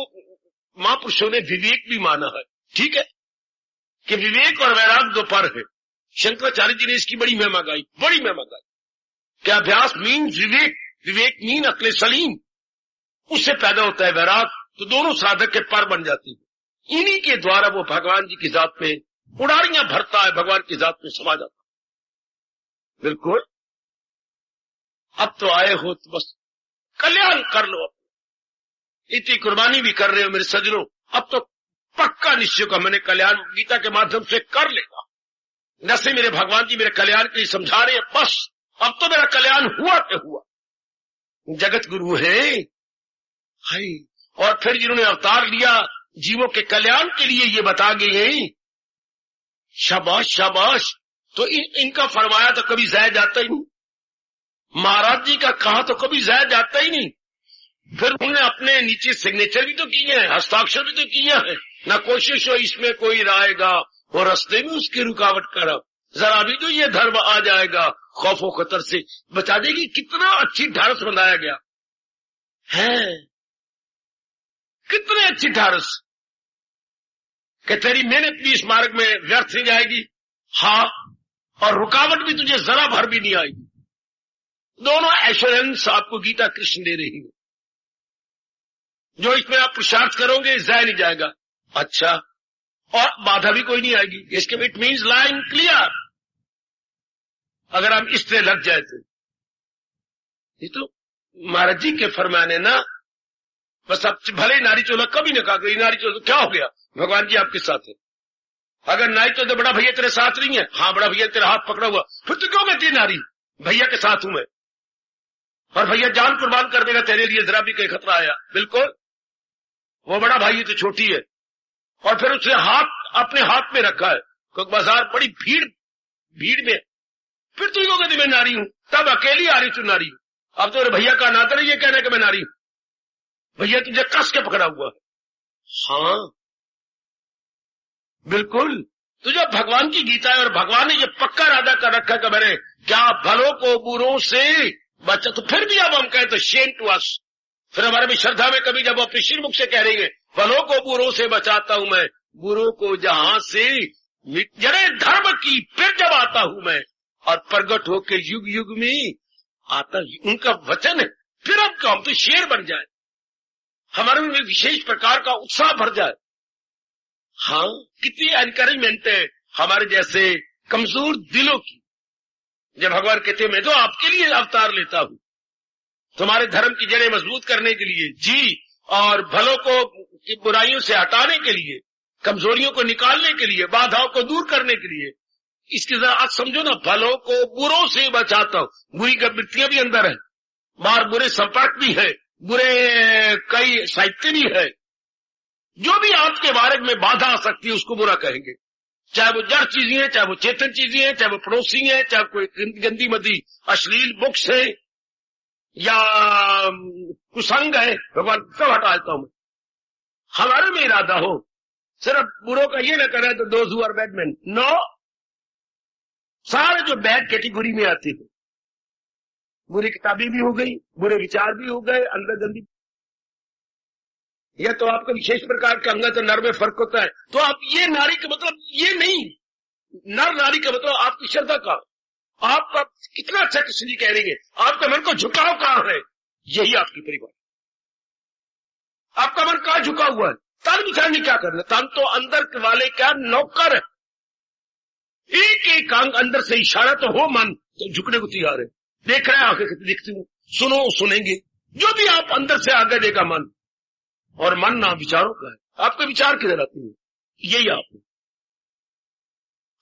महापुरुषों ने विवेक भी माना है, ठीक है, कि विवेक और वैराग दो पर है। शंकराचार्य जी ने इसकी बड़ी महिमा गाई, बड़ी महिमा गाई, कि अभ्यास मीन विवेक, विवेक मीन अक्ले सलीम, उससे पैदा होता है वैराग। तो दोनों साधक के पर बन जाती है। इन्हीं के द्वारा वो भगवान जी की जात में उड़ारियां भरता है, भगवान की जात में समा जाता है। बिल्कुल, अब तो आए हो तो बस कल्याण कर लो। इतनी कुर्बानी भी कर रहे हो मेरे सज्जनों, अब तो पक्का निश्चय का मैंने कल्याण गीता के माध्यम से कर लेगा। न से मेरे भगवान जी मेरे कल्याण के लिए समझा रहे हैं, बस अब तो मेरा कल्याण हुआ के हुआ। जगत गुरु है और फिर जिन्होंने अवतार लिया जीवों के कल्याण के लिए ये बता गए हैं, शाबाश शाबाश। तो इनका फरमाया तो कभी जाया जाता ही नहीं, महाराज जी का कहा तो कभी जाया जाता ही नहीं। फिर उन्होंने अपने नीचे सिग्नेचर भी तो किए हैं, हस्ताक्षर भी तो किया है। ना कोशिश हो इसमें कोई रायगा और रास्ते में उसकी रुकावट करा, जरा भी तो ये धर्म आ जाएगा, खौफो खतर से बचा देगी। कितना अच्छी ढारस बनाया गया है, कितने अच्छी ढारस कि तेरी मेहनत भी इस मार्ग में व्यर्थ नहीं जाएगी, हाँ, और रुकावट भी तुझे जरा भर भी नहीं आएगी। दोनों एश्योरेंस आपको गीता कृष्ण दे रही है। जो इसमें आप पुरुषार्थ करोगे जाया नहीं जाएगा, अच्छा, और बाधा भी कोई नहीं आएगी। इसके इट मीन्स लाइन क्लियर। अगर हम इस तरह लग जाए तो ये तो महाराज जी के फरमाने ना, बस अब भले नारी चोला कभी न कहा कि नारी चोला तो क्या हो गया, भगवान जी आपके साथ है। अगर नारी तो बड़ा भैया तेरे साथ नहीं है, हाँ बड़ा भैया तेरा हाथ पकड़ा हुआ, फिर तो क्यों कहती नारी भैया के साथ हूं मैं, और भैया जान कुर्बान कर देगा तेरे लिए, जरा भी कहीं खतरा आया। बिल्कुल, वो बड़ा भाई तो छोटी है, और फिर उसने हाथ अपने हाथ में रखा है, क्योंकि बाजार बड़ी भीड़ में, फिर तू क्यों कहती मैं नारी हूं, तब अकेली आ रही तू नारी हूं। अब तो भैया का नाता नहीं ये कहना कि मैं नारी हूं, भैया तुझे कस के पकड़ा हुआ है। हाँ बिल्कुल, तो जब भगवान की गीता है और भगवान ने ये पक्का इरादा कर रखा कि मैंने क्या भलों को बुरों से बचा, तो फिर भी अब हम कहें तो शेम टू अस। फिर हमारे भी श्रद्धा में कभी जब अपने श्रीमुख से कह रही है भलों को बुरों से बचाता हूं मैं, बुरों को जहां से जड़े धर्म की फिर जब आता हूं मैं, और प्रगट होके युग युग में आता, उनका वचन है। फिर हम तो शेर बन जाए, हमारे में विशेष प्रकार का उत्साह भर जाए। हाँ, कितनी एनकरेजमेंट है हमारे जैसे कमजोर दिलों की, जब भगवान कहते मैं तो आपके लिए अवतार लेता हूं, तुम्हारे धर्म की जड़ें मजबूत करने के लिए जी, और भलों को बुराइयों से हटाने के लिए, कमजोरियों को निकालने के लिए, बाधाओं को दूर करने के लिए। इसकी जरा आज समझो ना, भलों को बुरों से बचाता हूं। बुरी वृत्तियां भी अंदर है, बाहर बुरे संपर्क भी है, बुरे कई साहित्य भी है। जो भी आपके बारे में बाधा आ सकती है उसको बुरा कहेंगे, चाहे वो जड़ चीजें हैं, चाहे वो चेतन चीजें हैं, चाहे वो पड़ोसी हैं, चाहे कोई गंदी मदी अश्लील बुक्स है या कुसंग है, भगवान सब हटा देता हूं मैं। हमारे में इरादा हो सिर्फ बुरों का ये न करे तो those who are bad man, no, सारे जो बैड कैटेगरी में आते हैं, बुरी किताबें भी हो गई, बुरे विचार भी हो गए, अंदर गंदी, या तो आपका विशेष प्रकार का अंगत नर में फर्क होता है। तो आप ये नारी का मतलब ये नहीं, नर नारी का मतलब आपकी श्रद्धा का, आपका कितना अच्छा कृष्ण जी कह रही है, आपका मन को झुकाव कहां है, यही आपकी परिवार। आपका मन कहां झुका हुआ है, तन विचार नहीं क्या करना, तन तो अंदर वाले का नौकर है। एक एक अंग अंदर से इशारा तो हो, मन तो झुकने को तैयार है। देख रहे हैं, आंखें देखती हूं, सुनो सुनेंगे, जो भी आप अंदर से आगे देगा मन, और मन ना विचारों का है, आपके विचार किधर आते हैं, यही आप।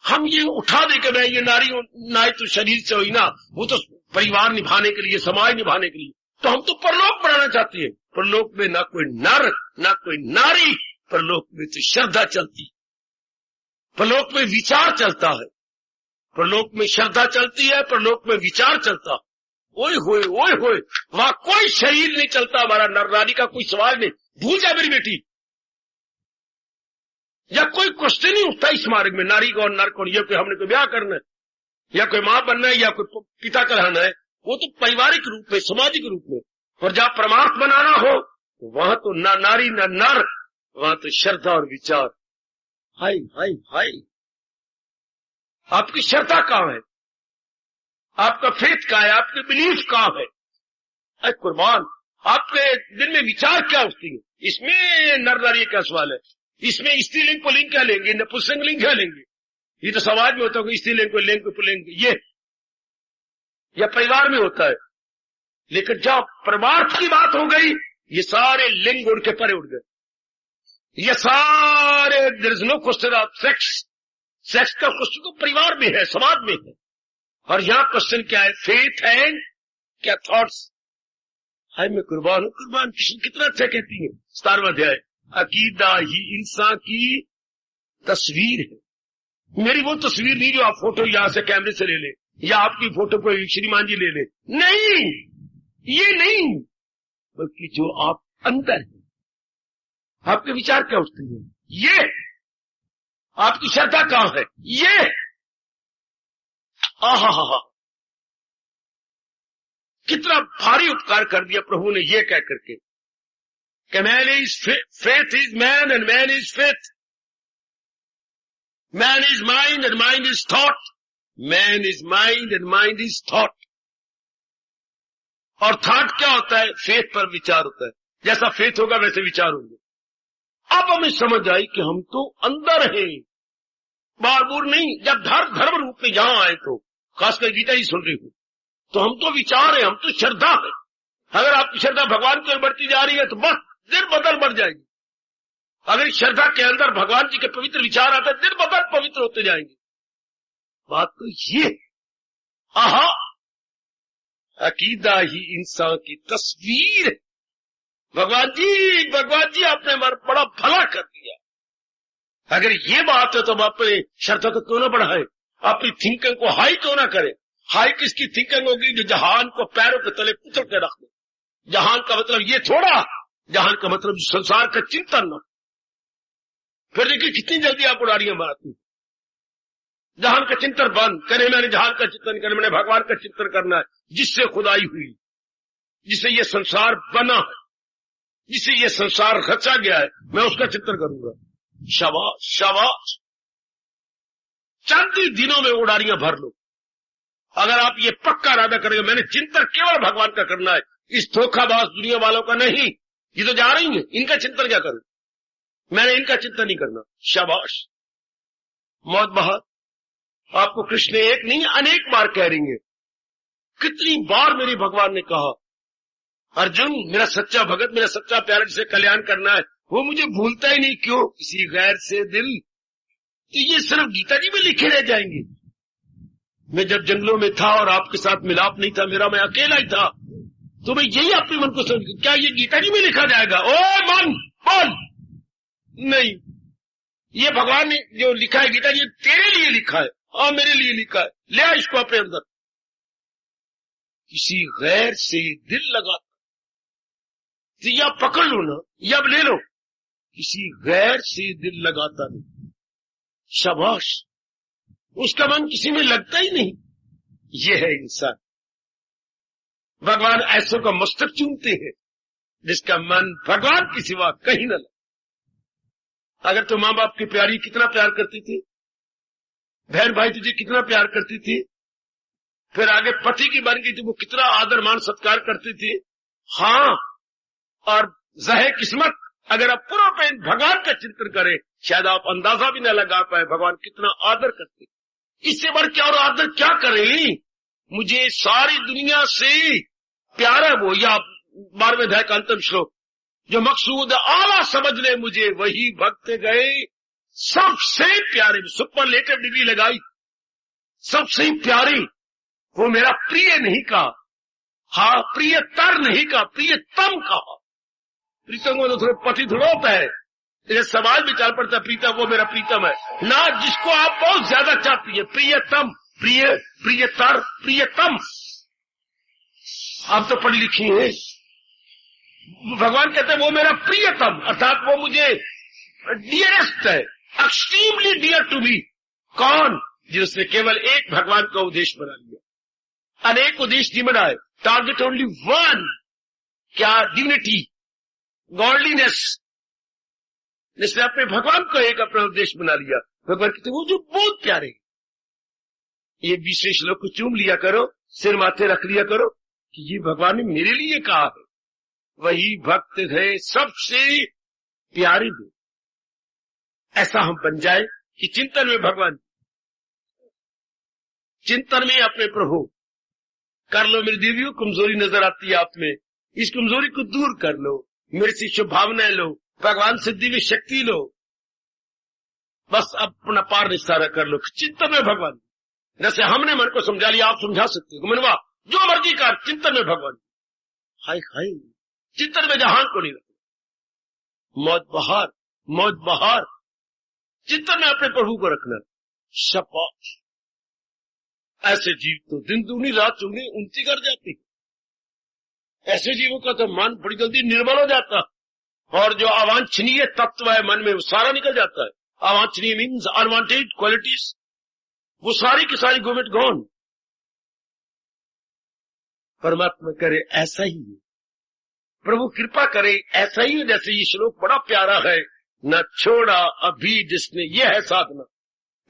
हम ये उठा दे के मैं ये नारी ना तो शरीर से हुई ना, वो तो परिवार निभाने के लिए, समाज निभाने के लिए, तो हम तो परलोक बनाना चाहते हैं। परलोक में ना कोई नर ना कोई नारी, परलोक में तो श्रद्धा चलती, परलोक में विचार चलता है, परलोक में श्रद्धा चलती है, परलोक में विचार चलता। ओए होए ओए होए, वहां कोई शरीर नहीं चलता हमारा, नर नारी का कोई सवाल नहीं। भूल जा मेरी बेटी, या कोई क्वेश्चन नहीं उठता इस मार्ग में, नारी कौन नर कौन, या कोई हमने कोई ब्याह करना है, या कोई मां बनना है, या कोई पिता कहलाना है, वो तो पारिवारिक रूप में, सामाजिक रूप में। और जहां परमार्थ बनाना हो तो वहां तो ना नारी ना नर, वहां तो श्रद्धा और विचार। हाय हाय हाय, आपकी श्रद्धा कहां है, आपका फेथ कहां है, आपकी बिलीफ कहां है। अरे कुर्बान, आपके दिल में विचार क्या उठती है, इसमें नर नारी का सवाल है, इसमें स्त्रीलिंग पुल्लिंग क्या लेंगे, नपुंसकलिंग क्या लेंगे। ये तो समाज में होता है स्त्रीलिंग को लिंग को पुल्लिंग, ये या परिवार में होता है। लेकिन जब परमार्थ की बात हो गई, ये सारे लिंग उड़ के परे उड़ गए, ये सारे there is no question of sex, sex का क्वेश्चन तो परिवार में है, समाज में है। और यहां क्वेश्चन क्या है, फेथ एंड क्या थॉट्स। हाय मैं कुर्बान हूं, कुर्बान कृष्ण कितना अच्छा कहती है 17वां अध्याय, अकीदा ही इंसान की तस्वीर है। मेरी वो तस्वीर नहीं जो आप फोटो यहां से कैमरे से ले ले, या आपकी फोटो कोई श्रीमान जी ले ले, नहीं, ये नहीं, बल्कि जो आप अंदर है, आपके विचार क्या उठते हैं, ये आपकी श्रद्धा कहां है, ये आहा, कितना भारी उपकार कर दिया प्रभु ने ये कह करके कि man is faith is man and man is faith, man is mind and mind is thought, man is mind and mind is thought. और थॉट क्या होता है, फेथ पर विचार होता है, जैसा फेथ होगा वैसे विचार होंगे। अब हमें समझ आई कि हम तो अंदर हैं, बार बार नहीं। जब धर्म रूप में यहां आए तो खासकर गीता ही सुन रही हूं, तो हम तो विचार है, हम तो श्रद्धा है। अगर आपकी श्रद्धा भगवान की ओर बढ़ती जा रही है तो बस दिन बदल बढ़ जाएगी। अगर श्रद्धा के अंदर भगवान जी के पवित्र विचार आते दिन बदल पवित्र होते जाएंगे। बात तो ये, आहा, अकीदा ही इंसान की तस्वीर है। भगवान जी आपने बड़ा भला कर दिया। अगर ये बात है तो आप अपनी श्रद्धा को क्यों ना बढ़ाए, अपनी थिंकिंग को हाई क्यों ना करे। हाई किसकी थिंकिंग होगी, जो जहान को पैरों के तले कुचल के रख दे। जहान का मतलब ये थोड़ा, जहान का मतलब संसार का चिंतन न। फिर देखिए कितनी जल्दी आप उड़ारियां मारती। जहान का चिंतन बंद करे, मैंने जहान का चिंतन करना, मैंने भगवान का चिंतन करना है, जिससे खुदाई हुई, जिससे ये संसार बना है, जिससे ये संसार रचा गया है, मैं उसका चिंतन करूंगा। शाबाश शाबाश। चंद ही दिनों में उड़ारियां भर लो। अगर आप ये पक्का इरादा करेंगे मैंने चिंतन केवल भगवान का करना है, इस धोखाबाज दुनिया वालों का नहीं, ये तो जा रही है, इनका चिंतन क्या करूं, मैंने इनका चिंतन नहीं करना। शाबाश, मौत बहार। आपको कृष्ण एक नहीं अनेक बार कह रही है। कितनी बार मेरे भगवान ने कहा, अर्जुन मेरा सच्चा भगत, मेरा सच्चा प्यारा जिसे कल्याण करना है वो मुझे भूलता ही नहीं, क्यों, किसी गैर से दिल। तो ये सिर्फ गीता जी में लिखे रह जाएंगे। मैं जब जंगलों में था और आपके साथ मिलाप नहीं था, मेरा मैं अकेला ही था, तो मैं यही अपने मन को समझ, क्या ये गीता जी में लिखा जाएगा? ओ मन बोल, नहीं, ये भगवान ने जो लिखा है गीता जी तेरे लिए लिखा है और मेरे लिए लिखा है, ले आ इसको अपने अंदर। किसी गैर से दिल लगा तो या पकड़ लो ना, या अब ले लो, किसी गैर से दिल लगाता नहीं। शाबाश, उसका मन किसी में लगता ही नहीं। ये है इंसान। भगवान ऐसों का मस्तक चूमते हैं जिसका मन भगवान के सिवा कहीं न लगे। अगर तो माँ बाप की प्यारी कितना प्यार करती थी, बहन भाई तुझे कितना प्यार करती थी, फिर आगे पति की बन गई थी, वो कितना आदर मान सत्कार करती थी। हाँ, और जहे किस्मत अगर आप पूरा भगवान का चिंतन करें, शायद आप अंदाजा भी न लगा पाए भगवान कितना आदर करते। इससे बढ़ के और आदर क्या करें? मुझे सारी दुनिया से प्यारा वो, या 12वें अध्याय का अंतिम श्लोक, जो मकसूद आला समझ ले मुझे वही भक्त गए सबसे प्यारे। सुपरलेटिव डिग्री लगाई, सबसे प्यारे। वो मेरा प्रिय नहीं कहा, हाँ प्रियतर नहीं कहा, प्रियतम कहा। प्रीतम को तो थोड़े पति थोड़ा होता है, इसे सवाल विचार पड़ता है, प्रीतम वो मेरा प्रीतम है ना, जिसको आप बहुत ज्यादा चाहती है, प्रियतम, प्रिय, प्रियतर, प्रियतम। आप तो पढ़ी लिखी है। भगवान कहते हैं वो मेरा प्रियतम, अर्थात वो मुझे डियरेस्ट है, एक्सट्रीमली डियर टू मी। कौन? जिसने केवल एक भगवान का उद्देश्य बना लिया, अनेक उद्देश्य नहीं बनाए, टारगेट ओनली वन। क्या? Divinity, godliness. जिसने अपने भगवान को एक अपना उद्देश्य बना लिया। भगवान कहते वो जो बहुत प्यारे, ये 20वें श्लोक को चूम लिया करो, सिर माथे रख लिया करो कि ये भगवान ने मेरे लिए कहा है, वही भक्त है सबसे प्यारे दो। ऐसा हम बन जाए कि चिंतन में भगवान, चिंतन में अपने प्रभु कर लो। मेरी देवियों कमजोरी नजर आती है आप में, इस कमजोरी को दूर कर लो, मेरे से शुभ भावनाएं लो, भगवान से दिव्य शक्ति लो, बस अपना पार निस्तारा कर लो चिंतन में भगवान। जैसे हमने मन को समझा लिया, आप समझा सकते हो मनवा, जो मर्जी कर, चिंतन में भगवान। हाय हाय, चिंतन में जहान को नहीं रखना, मौत बहार, मौत बहार, चिंतन में अपने प्रभु को रखना। शाबाश, ऐसे जीव तो दिन दूनी रात चौगनी उन्नति कर जाती। ऐसे जीवों का तो मन बड़ी जल्दी निर्मल हो जाता, और जो अवांछनीय तत्व है मन में वो सारा निकल जाता है। अवांछनीय मीन्स अनवांटेड क्वालिटीज, वो सारी की सारी गो गॉन। परमात्मा करे ऐसा ही हो, प्रभु कृपा करे ऐसा ही हो। जैसे ये श्लोक बड़ा प्यारा है, न छोड़ा अभी जिसने, ये है साधना।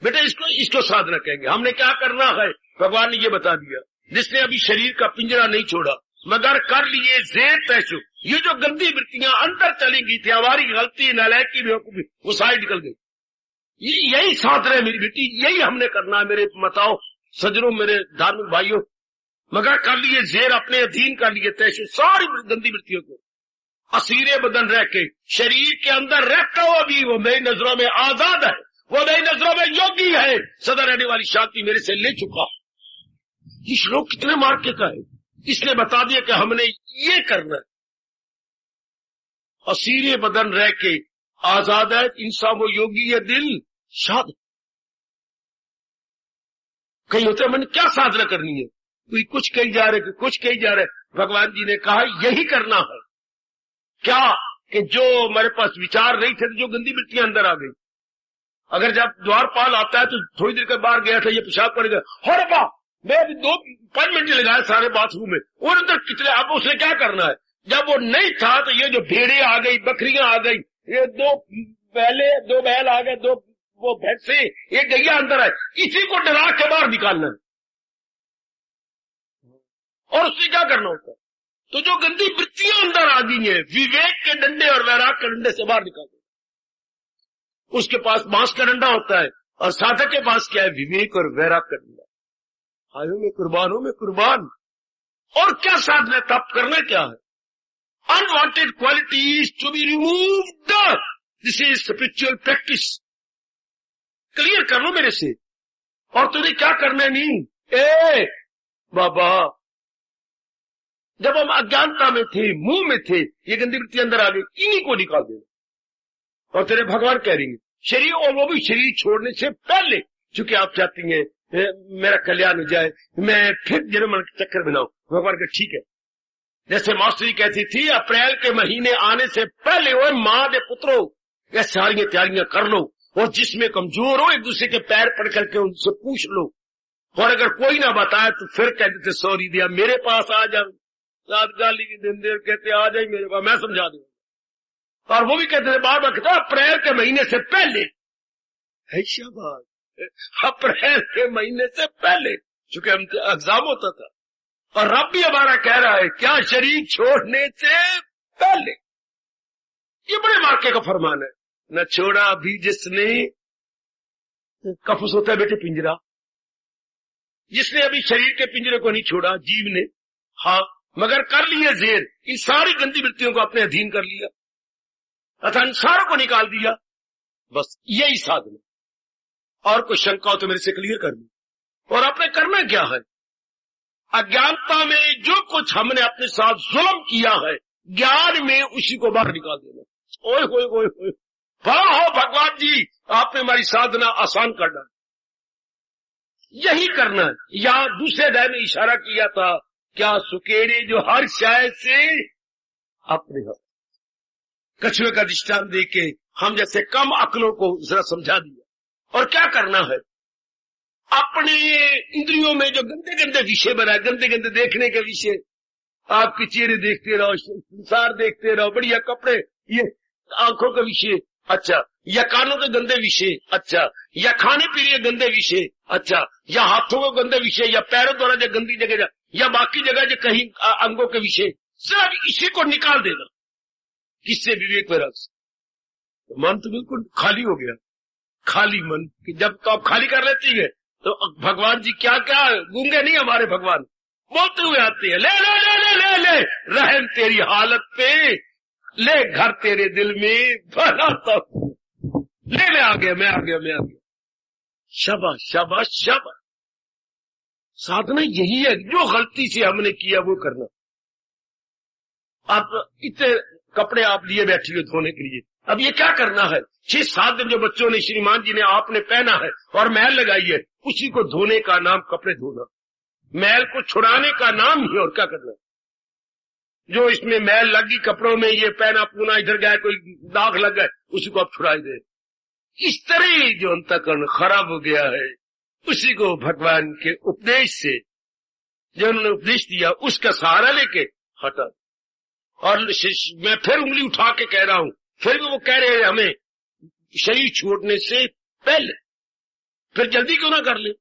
बेटा इसको साधना कहेंगे। हमने क्या करना है भगवान ने ये बता दिया। जिसने अभी शरीर का पिंजरा नहीं छोड़ा, मगर कर लिए जेर तैशु, ये जो गंदी वृत्तियां अंदर चली गई थी, हमारी गलती, नालायकी, बेवकूफी, वो साइड निकल गई। यही साधना है मेरी बेटी, यही हमने करना है मेरे मताओ सजनों, मेरे धार्मिक भाइयों। मगर कर लिए जेर, अपने अधीन कर लिए तैशु, सारी गंदी वृत्तियों को। असीरे बदन रह के शरीर के अंदर रहता हो अभी, वो मेरी नजरों में आजाद है, वो मेरी नजरों में योगी है, सदा रहने वाली शांति मेरे से ले चुका। ये श्लोक कितने मार्के का है, इसने बता दिया कि हमने ये करना है। असीरे बदन रह के आजाद है इंसान, वो योगी है दिल शाद। कहीं होता है मैंने क्या साधना करनी है, कोई कुछ कही जा रहे, कुछ कही जा रहे। भगवान जी ने कहा यही करना है। क्या? कि जो हमारे पास विचार नहीं थे, जो गंदी मिट्टियां अंदर आ गई। अगर जब द्वारपाल आता है तो थोड़ी देर के बाहर गया था, ये पेशाब पड़ गया, हो रे बाप, मैं अभी 5 मिनट लगाए सारे बाथरूम में, और अंदर कितने, अब उसने क्या करना है। जब वो नहीं था तो ये जो भेड़े आ गई, बकरियां आ गई, ये 2 बैल आ गए, 2 वो भैंसे, ये गैया अंदर है, इसी को डरा के बाहर निकालना है। और उससे क्या करना होता है? तो जो गंदी वृत्तियां अंदर आ गई हैं, विवेक के डंडे और वैराग के डंडे से बाहर निकाल दो। उसके पास बांस का डंडा होता है और साधक के पास क्या है? विवेक और वैराग का डंडा। आयो में कुर्बानों में कुर्बान। और क्या साधना, तप करना क्या है? Unwanted qualities to be removed, this is spiritual practice. Clear कर लो मेरे से। और तुम्हें क्या करना नहीं? ए बाबा, जब हम अज्ञानता में थे, मुंह में थे, ये गंदी वृत्ति अंदर आ गई, इन्हीं को निकाल देना। और तेरे भगवान कह रही है शरीर, और वो भी शरीर छोड़ने से पहले, चूंकि आप चाहती हैं मेरा कल्याण हो जाए, मैं फिर जन्म चक्कर बनाऊं। भगवान का ठीक है। जैसे मास्टरी कहती थी, अप्रैल के महीने आने से पहले वो माँ दे पुत्रो ये सारी तैयारियां कर लो, और जिसमें कमजोर हो एक दूसरे के पैर पड़ करके उनसे पूछ लो। और अगर कोई ना बताए तो फिर कह देते सॉरी दिया, मेरे पास आ जाओ। रात गाली की दिन देर कहते आ जाए मेरे पास, मैं समझा दूंगा। और वो भी कहते थे बार बार कहते अप्रैल के महीने से पहले। शाबाश, अप्रैल के महीने से पहले, चूंकि हम एग्जाम होता था। और रब भी हमारा कह रहा है क्या? शरीर छोड़ने से पहले। ये बड़े वाक्य का फरमान है। न छोड़ा अभी जिसने, कफस होता है बेटे पिंजरा, जिसने अभी शरीर के पिंजरे को नहीं छोड़ा, जीव ने, हाँ, मगर कर लिए जेर, इन सारी गंदी वृत्तियों को अपने अधीन कर लिया, अतः इन सारों को निकाल दिया। बस यही साधन। और कोई शंका हो तो मेरे से क्लियर कर दी। और आपने करना क्या है? अज्ञानता में जो कुछ हमने अपने साथ जुल्म किया है, ज्ञान में उसी को बाहर निकाल देना। ओए होए होए होए, वाह हो भगवान जी, आपने हमारी साधना आसान कर डाली। यही करना है। या दूसरे अध्याय में इशारा किया था, क्या सुकेड़े जो हर शाय से अपने हो। कछुए का दृष्टांत देके हम जैसे कम अक्लों को जरा समझा दिया। और क्या करना है? अपने इंद्रियों में जो गंदे गंदे विषय बनाए, गंदे गंदे देखने के विषय, आपके चेहरे देखते रहो, संसार देखते रहो, बढ़िया कपड़े, ये आंखों के विषय, अच्छा, या कानों के गंदे विषय, अच्छा, या खाने पीने के गंदे विषय, अच्छा, या हाथों के गंदे विषय, या पैरों द्वारा जो गंदी जगह, या बाकी जगह जो कहीं अंगों के विषय, सब इसी को निकाल देना। किससे? विवेक में रस। तो मन तो बिल्कुल खाली हो गया। खाली मन कि जब तो आप खाली कर लेती है तो भगवान जी क्या क्या गूंगे नहीं हमारे भगवान, बोलते हुए आते हैं, ले ले ले ले ले ले रहम तेरी हालत पे, ले घर तेरे दिल में भला तक, ले मैं आ गया, मैं आ गया, मैं आ गया। शाबाश शाबाश शाबाश। साधना यही है, जो गलती से हमने किया वो करना। आप इतने कपड़े आप लिए बैठी हो धोने के लिए, अब ये क्या करना है? 6-7 दिन जो बच्चों ने, श्रीमान जी ने, आपने पहना है और मैल लगाई है, उसी को धोने का नाम कपड़े धोना। मैल को छुड़ाने का नाम ही, और क्या करना? जो इसमें मैल लगी कपड़ों में, ये पहना पूना इधर गया, कोई दाग लग गए, उसी को आप छुड़ाई दे। इस तरह जो अंतःकरण खराब हो गया है, उसी को भगवान के उपदेश से, जो उन्होंने उपदेश दिया, उसका सहारा लेके हटा। और मैं फिर उंगली उठा के कह रहा हूं, फिर भी वो कह रहे हैं हमें शरीर छोड़ने से पहले। फिर जल्दी क्यों ना कर ले?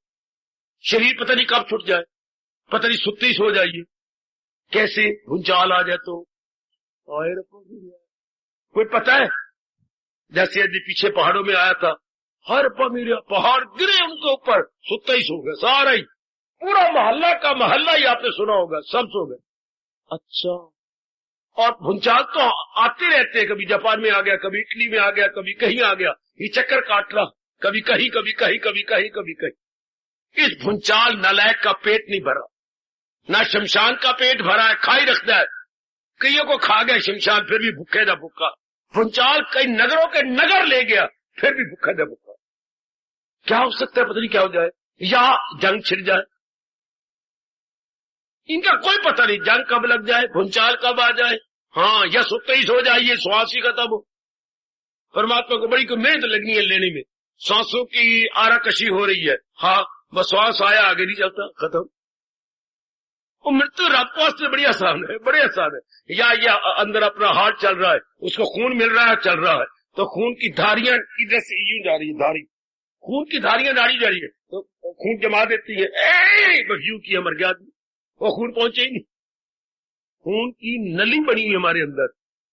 शरीर पता नहीं कब छूट जाए, पता नहीं सुत्ते ही सो जाइए, कैसे भूचाल आ जाए तो कोई पता है? जैसे यदि पीछे पहाड़ों में आया था, हर मेरे पहाड़ गिरे उनके ऊपर, सुत्ता ही सो गए सारा ही, पूरा मोहल्ला का मोहल्ला ही आपने सुना होगा, सब सो गए। अच्छा, और भूचाल तो आते रहते हैं, कभी जापान में आ गया, कभी इटली में आ गया, कभी कहीं आ गया, ये चक्कर काट रहा, कभी कहीं कभी कहीं कभी कहीं कभी कहीं। इस भूचाल नालायक का पेट नहीं भरा, ना शमशान का पेट भरा है, खा ही रखता है। कईयों को खा गया शमशान, फिर भी भूखे ना भूखा। भूचाल कई नगरों के नगर ले गया, फिर भी भूखा ना भूखा। क्या हो सकता है? पता नहीं क्या हो जाए, या जंग छिड़ जाए, इनका कोई पता नहीं, जंग कब लग जाए, भूचाल कब आ जाए, हाँ, या सुत्ते ही सो जाइए, श्वास ही खत्म हो। परमात्मा को बड़ी मेहनत लगनी है लेने में, सांसों की आराकशी हो रही है, हाँ, बस श्वास आया, आगे नहीं चलता, खत्म। वो मृत्यु रात वास्ते बड़ी आसान है, बड़े आसान है। या अंदर अपना हार्ट चल रहा है, उसको खून मिल रहा है, चल रहा है, तो खून की धारियां इधर से यूं जा रही है, धारी खून की धारियां नाड़ी जा रही है तो खून जमा देती है, बस यूं किया मर गया आदमी, वो खून पहुंचे ही नहीं। खून की नली बनी हुई हमारे अंदर,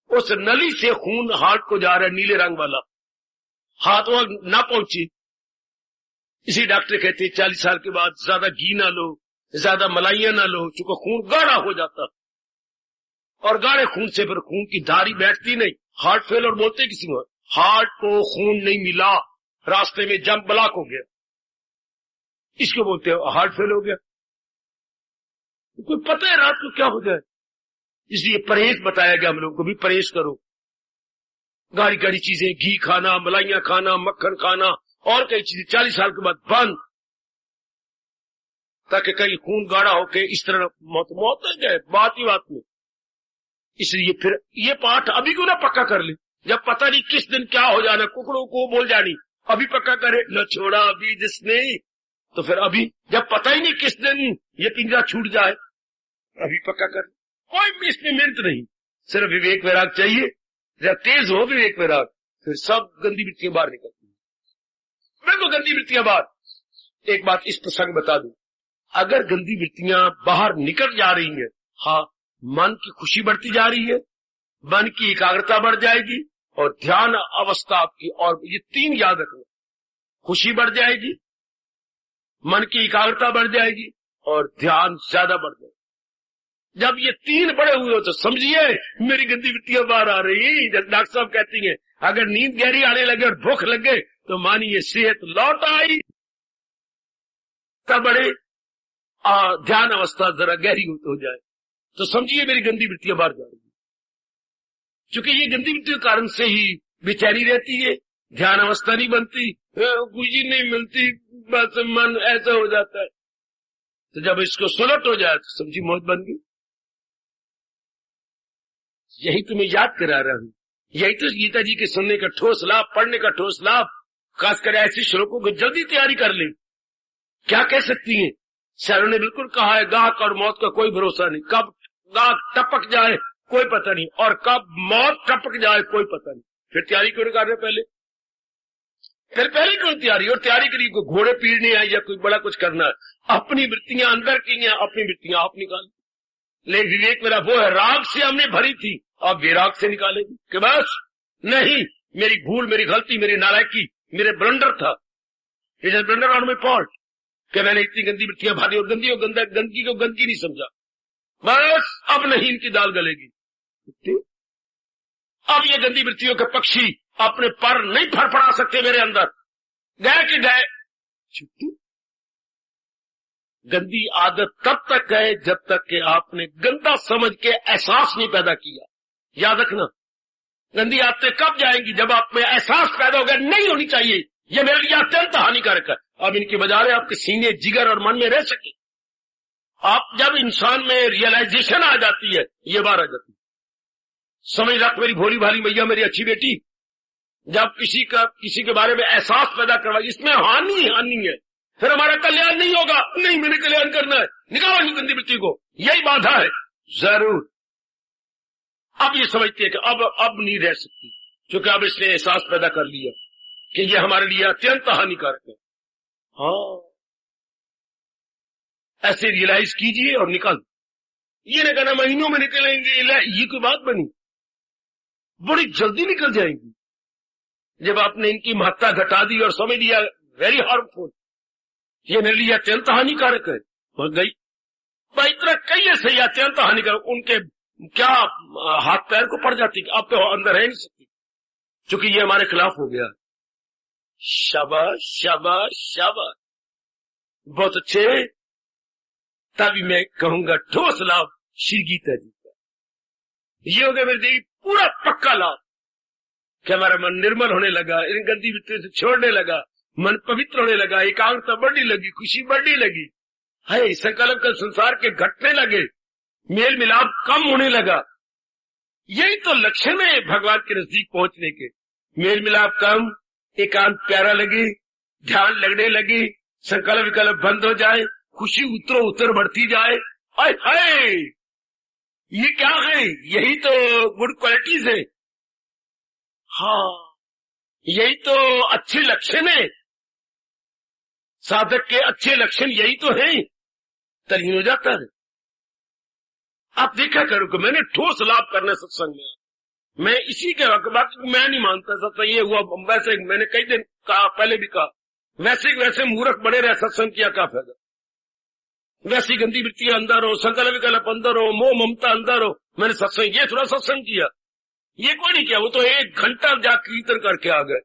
उस नली से खून हार्ट को जा रहा है, नीले रंग वाला, हाथ वहां ना पहुंची। इसी डॉक्टर कहते हैं 40 साल के बाद ज्यादा घी ना लो, ज्यादा मलाइयां ना लो, चूंकि खून गाढ़ा हो जाता, और गाढ़े खून से फिर खून की धारी बैठती नहीं, हार्ट फेल। और बोलते किसी को हार्ट को खून नहीं मिला, रास्ते में जम ब्लॉक हो गया, इसको बोलते हैं हार्ट फेल हो गया। कोई पता है रात को क्या हो जाए, इसलिए परहेज बताया गया हम लोग को भी, परहेज करो। गाढ़ी गाढ़ी चीजें, घी खाना, मलाइयां खाना, मक्खन खाना और कई चीजें 40 साल के बाद बंद, ताकि कहीं खून गाढ़ा होके इस तरह मौत हो जाए बात ही बात में। इसलिए फिर ये पाठ अभी क्यों ना पक्का कर ले, जब पता नहीं किस दिन क्या हो जाना, कुकड़ों को बोल जानी, अभी पक्का करे, न छोड़ा अभी जिसने, तो फिर अभी जब पता ही नहीं किस दिन ये पिंजरा छूट जाए, अभी पक्का कर। कोई इसमें मेहनत नहीं, सिर्फ विवेक वैराग चाहिए। जब तेज हो विवेक वैराग, फिर सब गंदी वृत्तियां बाहर निकलती हैं। मैं तो गंदी वृत्तियां बाहर, एक बात इस प्रसंग बता दूं, अगर गंदी वृत्तियां बाहर निकल जा रही है, हाँ, मन की खुशी बढ़ती जा रही है, मन की एकाग्रता बढ़ जाएगी, और ध्यान अवस्था आपकी, और ये 3 याद रखना, खुशी बढ़ जाएगी, मन की एकाग्रता बढ़ जाएगी, और ध्यान ज्यादा बढ़ जाएगा। जब ये 3 बड़े हुए हो तो समझिए मेरी गंदी वृत्तियां बाहर आ रही। जब डॉक्टर साहब कहती हैं अगर नींद गहरी आने लगे और भूख लगे तो मानिए सेहत लौट आई, तब बड़े ध्यान अवस्था जरा गहरी हो जाए तो समझिए मेरी गंदी वृत्तियां बाहर जा रही। क्योंकि ये गंदी वृत्तियों के कारण से ही बेचैनी रहती है, ध्यान अवस्था नहीं बनती, खुशी नहीं मिलती, बस मन ऐसा हो जाता है। तो जब इसको सुलट हो जाए तो समझी मौत बन गई। यही तुम्हें याद करा रहा हूं, यही तो गीता जी के सुनने का ठोस लाभ, पढ़ने का ठोस लाभ। खासकर ऐसे श्लोकों को जल्दी तैयारी कर ले। क्या कह सकती हैं, शहरों ने बिल्कुल कहा है, गाहक और मौत का कोई भरोसा नहीं, कब गाहक टपक जाए कोई पता नहीं, और कब मौत टपक जाए कोई पता नहीं। फिर तैयारी क्यों कर रहे पहले, फिर पहले क्यों तैयारी, और तैयारी के लिए कोई घोड़े पीड़ने आई या कोई बड़ा कुछ करना है। अपनी वृत्तियां अंदर की हैं, अपनी वृत्तियां आप निकाल। ले विवेक मेरा वो है, राग से हमने भरी थी, अब विराग से निकालेगी कि बस नहीं, मेरी भूल, मेरी गलती, मेरी नालायकी, मेरे ब्लंडर था, it is blunder on my part, कि मैंने इतनी गंदी वृत्तियां भरी और गंदगी को गंदगी नहीं समझा। बस अब नहीं इनकी दाल गलेगी। अब ये गंदी वृत्तियों के पक्षी अपने पर नहीं फड़फड़ा सकते मेरे अंदर, गए कि गए। छुट्टी। गंदी आदत तब तक है जब तक कि आपने गंदा समझ के एहसास नहीं पैदा किया। याद रखना, गंदी आदतें कब जाएंगी, जब आप में एहसास पैदा हो गया नहीं होनी चाहिए, ये मेरे लिए अत्यंत हानिकारक है। अब इनके बजाय आपके सीने, जिगर और मन में रह सके। आप जब इंसान में रियलाइजेशन आ जाती है, ये बार आ जाती है, समझ रख मेरी भोली भाली मैया, मेरी अच्छी बेटी, जब किसी के बारे में एहसास पैदा करवा, इसमें हानि है, फिर हमारा कल्याण नहीं होगा। नहीं, मैंने कल्याण करना है, निकालो इन गंदी वृत्ति को, यही बाधा है। जरूर अब ये समझती है कि अब नहीं रह सकती, क्योंकि अब इसने एहसास पैदा कर लिया कि ये हमारे लिए अत्यंत हानिकारक है। हाँ, ऐसे रियलाइज कीजिए और निकाल। ये न कहना महीनों में निकलेंगे, ये कोई बात बनी, बड़ी जल्दी निकल जाएंगी। जब आपने इनकी महत्ता घटा दी और समझ लिया वेरी हार्मफुल, ये मेरे लिए अत्यंत हानिकारक है, भग गई। इतना कई ऐसे अत्यंत हानिकारक, उनके क्या हाथ पैर को पड़ जाती, अब तो अंदर है नहीं सकती, क्योंकि ये हमारे खिलाफ हो गया। शाबाश शाबाश शाबाश, बहुत अच्छे। तभी मैं कहूंगा ठोस लाभ श्री गीता जी का। ये हो गया मेरे देवी पूरा पक्का लाभ कि हमारा मन निर्मल होने लगा, इन गंदी वृत्तियों से छोड़ने लगा, मन पवित्र होने लगा, एकाग्रता बढ़ने लगी, खुशी बढ़ने लगी, है संकल्प का संसार के घटने लगे, मेल मिलाप कम होने लगा। यही तो लक्षण है भगवान के नजदीक पहुंचने के। मेल मिलाप कम, एकांत प्यारा लगे, ध्यान लगने लगे, संकल्प विकल्प बंद हो जाए, खुशी उतरो उतर बढ़ती जाए। हाय हाय, ये क्या है, यही तो गुड क्वालिटीज है। हाँ, यही तो अच्छे लक्षण है। साधक के अच्छे लक्षण यही तो हैं, तल्लीन हो जाता है। आप देखा करो कि मैंने ठोस लाभ करना सत्संग में, मैं इसी के बाकी मैं नहीं मानता सत्संग ये हुआ वैसे, मैंने कई दिन कहा, पहले भी कहा, वैसे मूर्ख बने रहे सत्संग किया क्या फायदा। वैसी गंदी वृत्तियां अंदर हो, संकल्प विकल्प अंदर हो, मोह ममता अंदर हो। मैंने सत्संग, ये थोड़ा सत्संग किया, ये कोई नहीं किया। वो तो 1 घंटा जा कीर्तन करके आ गए,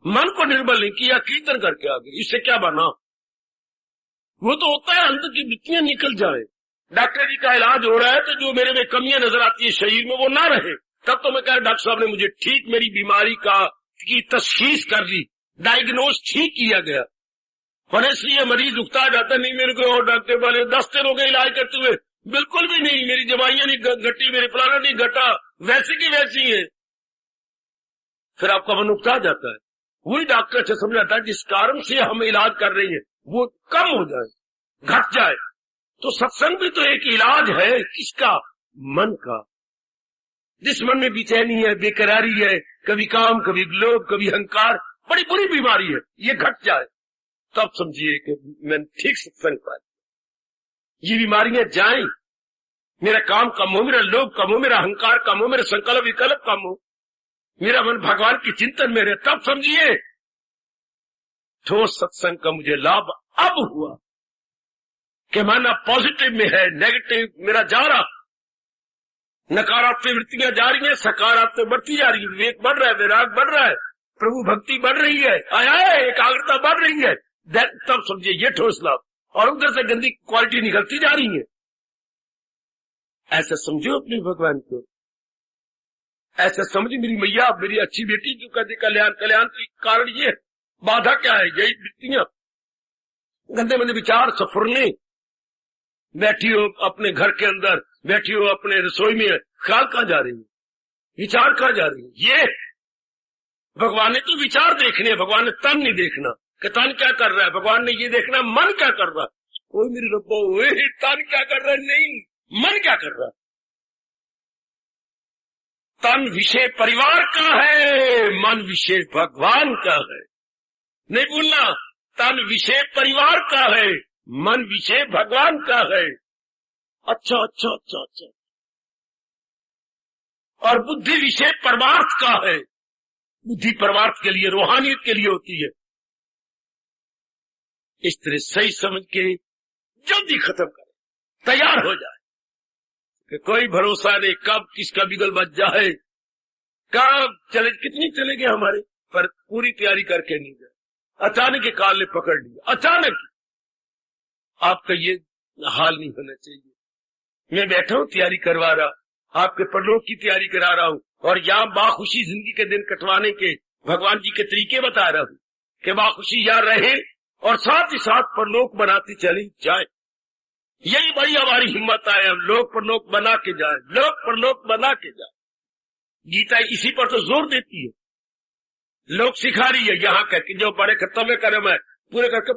मन को निर्बल नहीं किया, कीर्तन करके आ गए। इससे क्या बना? वो तो होता है अंदर की वृत्तियां निकल जाए। डॉक्टर जी का इलाज हो रहा है तो जो मेरे में कमियां नजर आती है शरीर में वो ना रहे, तब तो मैं कह डॉक्टर साहब ने मुझे ठीक मेरी बीमारी की तशखीस कर दी, डायग्नोज ठीक किया गया। और इसलिए मरीज उकता जाता नहीं मेरे को, और डॉक्टर वाले 10 दिन हो गए इलाज करते हुए, बिल्कुल भी नहीं, मेरी दवाइयां नहीं घटी, मेरे फलाना नहीं घटा, वैसी की वैसी है। फिर आपका मन उकता जाता है। वही डॉक्टर से समझाता है जिस कारण से हम इलाज कर रहे हैं वो कम हो जाए, घट जाए। तो सत्संग भी तो एक इलाज है, किसका? मन का। जिस मन में बेचैनी है, बेकरारी है, कभी काम, कभी लोभ, कभी अहंकार, बड़ी बुरी बीमारी है, ये घट जाए, तब समझिए कि मैंने ठीक सत्संग पाया। ये बीमारियां जाएं, मेरा काम कम हो, मेरा लोभ कम हो, मेरा अहंकार कम हो, मेरा संकल्प विकल्प कम हो, मेरा मन भगवान के चिंतन में रहे, तब समझिए ठोस सत्संग का मुझे लाभ अब हुआ कि मन अब पॉजिटिव में है, नेगेटिव मेरा जा रहा, नकारात्मक वृत्तियां जा रही है, सकारात्मक बढ़ती जा रही है, विवेक बढ़ रहा है, वैराग बढ़ रहा है, प्रभु भक्ति बढ़ रही है, एकाग्रता बढ़ रही है, तब समझिए ये ठोस लाभ। और उधर से गंदी क्वालिटी निकलती जा रही है। ऐसा समझो अपने भगवान को, ऐसा समझ मेरी मैया, मेरी अच्छी बेटी जो कहते कल्याण के कारण ये बाधा क्या है? यही वृत्तियां, गंदे मंदे विचार सफरने, बैठी हो अपने घर के अंदर, बैठी हो अपने रसोई में, ख्याल कहां जा रही है, विचार कहां जा रही है? ये भगवान ने तो विचार देखने हैं, भगवान ने तन नहीं देखना कि तन क्या कर रहा है, भगवान ने ये देखना मन क्या कर रहा है। कोई मेरी रब्बो तन क्या कर रहा है, नहीं, मन क्या कर रहा है। तन विषय परिवार का है, मन विषय भगवान का है। नहीं भूलना, तन विषय परिवार का है, मन विषय भगवान का है। अच्छा अच्छा अच्छा अच्छा। और बुद्धि विषय परमार्थ का है, बुद्धि परमार्थ के लिए, रूहानियत के लिए होती है। इस तरह सही समझ के जल्दी खत्म करें, तैयार हो जाए कि कोई भरोसा नहीं कब किसका बिगल बच जाए, कब चले, कितनी चलेंगे हमारे, पर पूरी तैयारी करके नहीं गए, अचानक के काल ने पकड़ लिया, अचानक। आपका ये हाल नहीं होना चाहिए। मैं बैठा हूं, तैयारी करवा रहा, आपके परलोक की तैयारी करा रहा हूं, और यहां बाखुशी जिंदगी के दिन कटवाने के भगवान जी के तरीके बता रहा हूं कि बाखुशी यहां रहे और साथ ही साथ परलोक बनाती चली जाए। यही बड़ी हमारी हिम्मत है, हम लोक परलोक बना के जाए, लोक परलोक बना के जाए। गीता इसी पर तो जोर देती है, लोग सिखा रही है यहाँ करके जो बड़े कर्तव्य करे मैं पूरे करके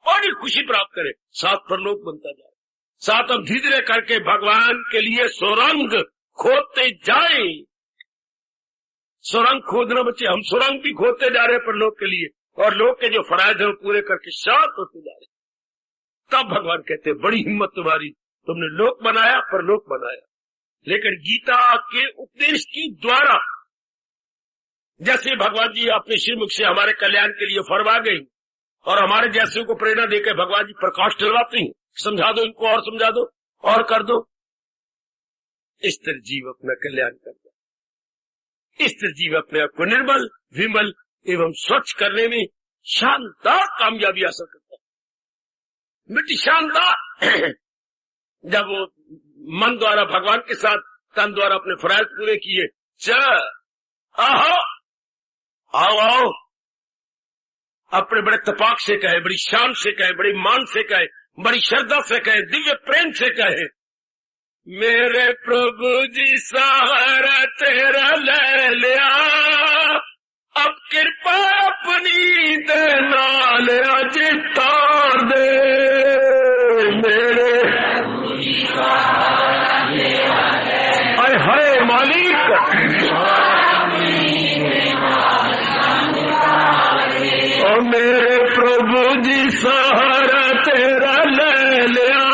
बड़ी खुशी प्राप्त करे, साथ परलोक बनता जाए, साथ हम धीरे धीरे करके भगवान के लिए सुरंग खोदते जाए। सुरंग खोदना बच्चे, हम सुरंग भी खोदते जा रहे हैं परलोक के लिए, और लोग के जो फराइज है वो पूरे करके शांत होते जा रहे। तब भगवान कहते हैं बड़ी हिम्मत तुम्हारी, तुमने लोक बनाया, परलोक बनाया। लेकिन गीता के उपदेश के द्वारा जैसे भगवान जी अपने श्रीमुख से हमारे कल्याण के लिए फरमा गई, और हमारे जैसे को प्रेरणा देकर भगवान जी प्रकाश दिलवाते हैं, समझा दो इनको, और समझा दो, और कर दो। इस तरह जीव अपना कल्याण करता है, इस तरह जीव अपने आप को निर्मल, विमल एवं स्वच्छ करने में शानदार कामयाबी हासिल करता है। मिट्टी शानदार जब वो मन द्वारा भगवान के साथ तन द्वारा अपने फराइज पूरे किए, आओ आओ आओ, अपने बड़े तपाक से कहे, बड़ी शान से कहे, बड़ी मान से कहे, बड़ी श्रद्धा से कहे, दिव्य प्रेम से कहे, मेरे प्रभु जी सहारा तेरा ले लिया, अब कृपा अपनी दे नाल अज तार दे, मेरे हाय हाय मालिक, और मेरे प्रभु जी सहारा तेरा ले लिया,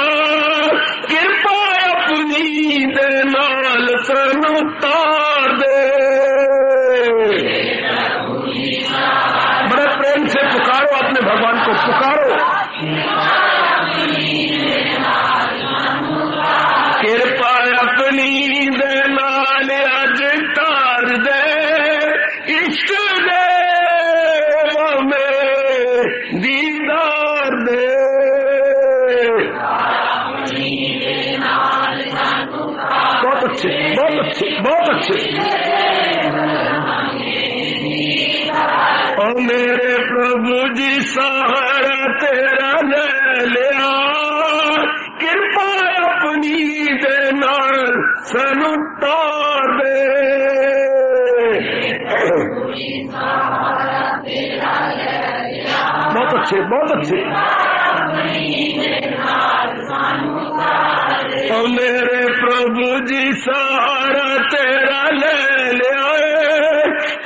कृपा अपनी दे नाल सानू तार दे। बड़े प्रेम से पुकारो, अपने भगवान को पुकारो। कृपा अपनी दे नाल अज तार दे, इष्ट देव में दीदार दे। बहुत अच्छे, बहुत अच्छे, बहुत अच्छे। ओ मेरे प्रभु जी सहारा तेरा ले लिया, कृपा अपनी दे नाल सानू तार दे। बहुत अच्छे, बहुत अच्छे। ओ मेरे प्रभु जी सहारा तेरा ले लिया,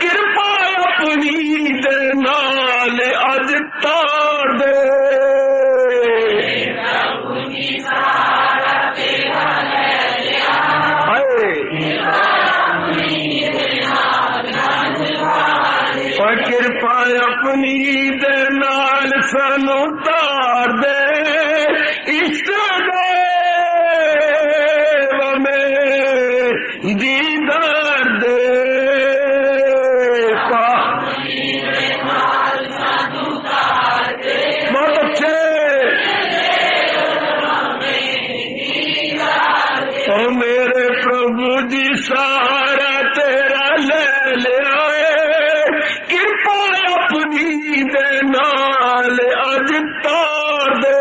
कृपा अपनी दे नाल अज तार दे। कृपा अपनी दे नाल सानू तार दे, इष्ट देव में दीदार दे। बहुत अच्छे। ओ मेरे प्रभु जी सहारा तेरा ले लिया, कृपा अपनी दे नाल अज तार दे।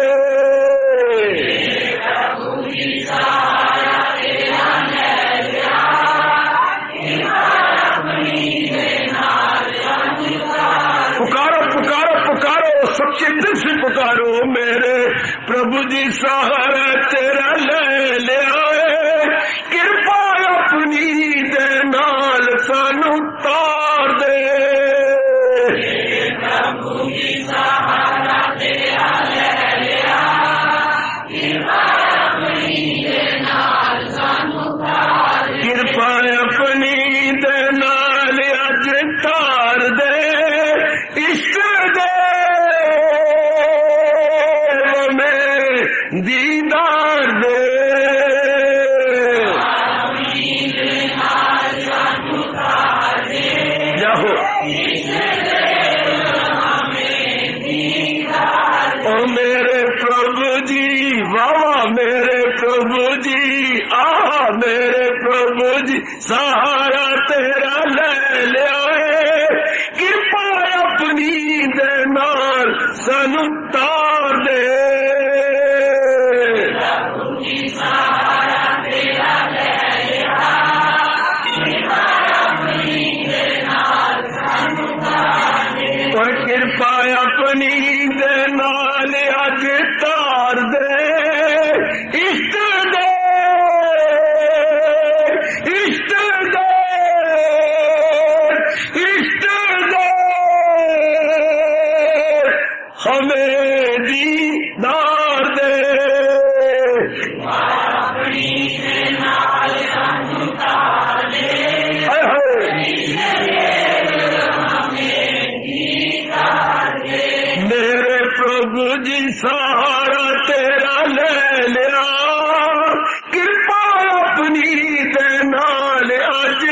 पुकारो पुकारो पुकारो, सच्चे दिल से पुकारो। मेरे प्रभु जी सहारा तेरा ले लिया, कृपा अपनी दे नाल सानू तार दे। कृपा अपनी दे नाल अज तार दे, इष्ट देव में दीदार दे। जाओ। ओ मेरे प्रभु जी वाह, मेरे प्रभु जी आह, मेरे प्रभु जी सहारा तेरा ले लिया, कृपा अपनी दे नाल सानू तार दे। कृपा अपनी दे नाल अज तार दे, इष्ट दे, इष्ट दे, इष्ट दे हमें दीदार दे। मेरे प्रभु जी सहारा तेरा ले लिया, कृपा अपनी दे नाल अज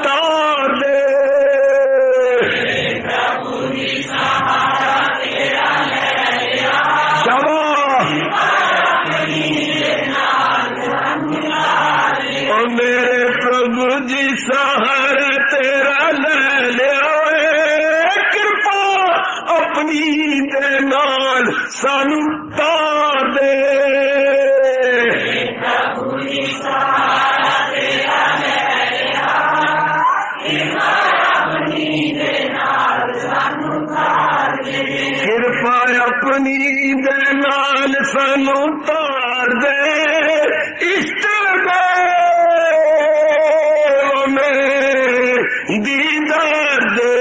तार दे। ओ मेरे प्रभु जी सहारा तेरा ले लिया, कृपा अपनी दे नाल सानू तार दे। कृपा अपनी दे नाल सानू तार दे, इष्ट देव में दीदार दे।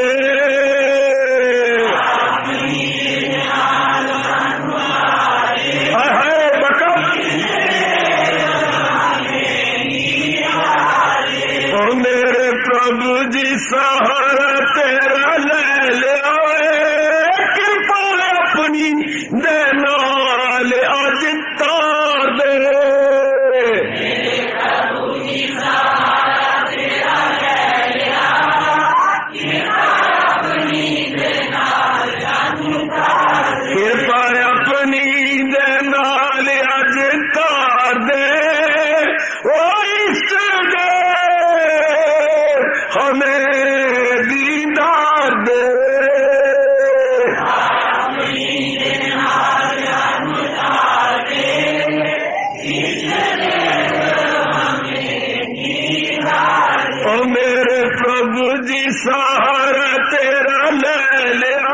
ओ मेरे प्रभु जी सहारा तेरा ले लिया,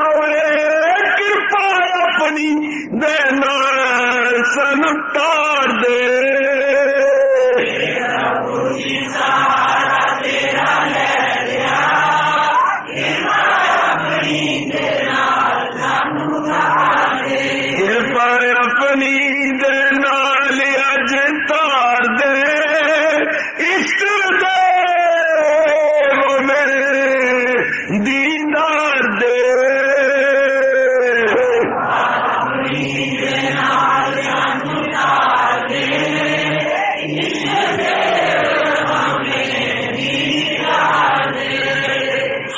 कृपा अपनी देना सन तार दे। कृपा अपनी देना अज तार दे, इष्ट दे वो मेरे दीदार दे।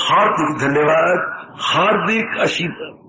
हार्दिक धन्यवाद, हार्दिक आशीर्वाद।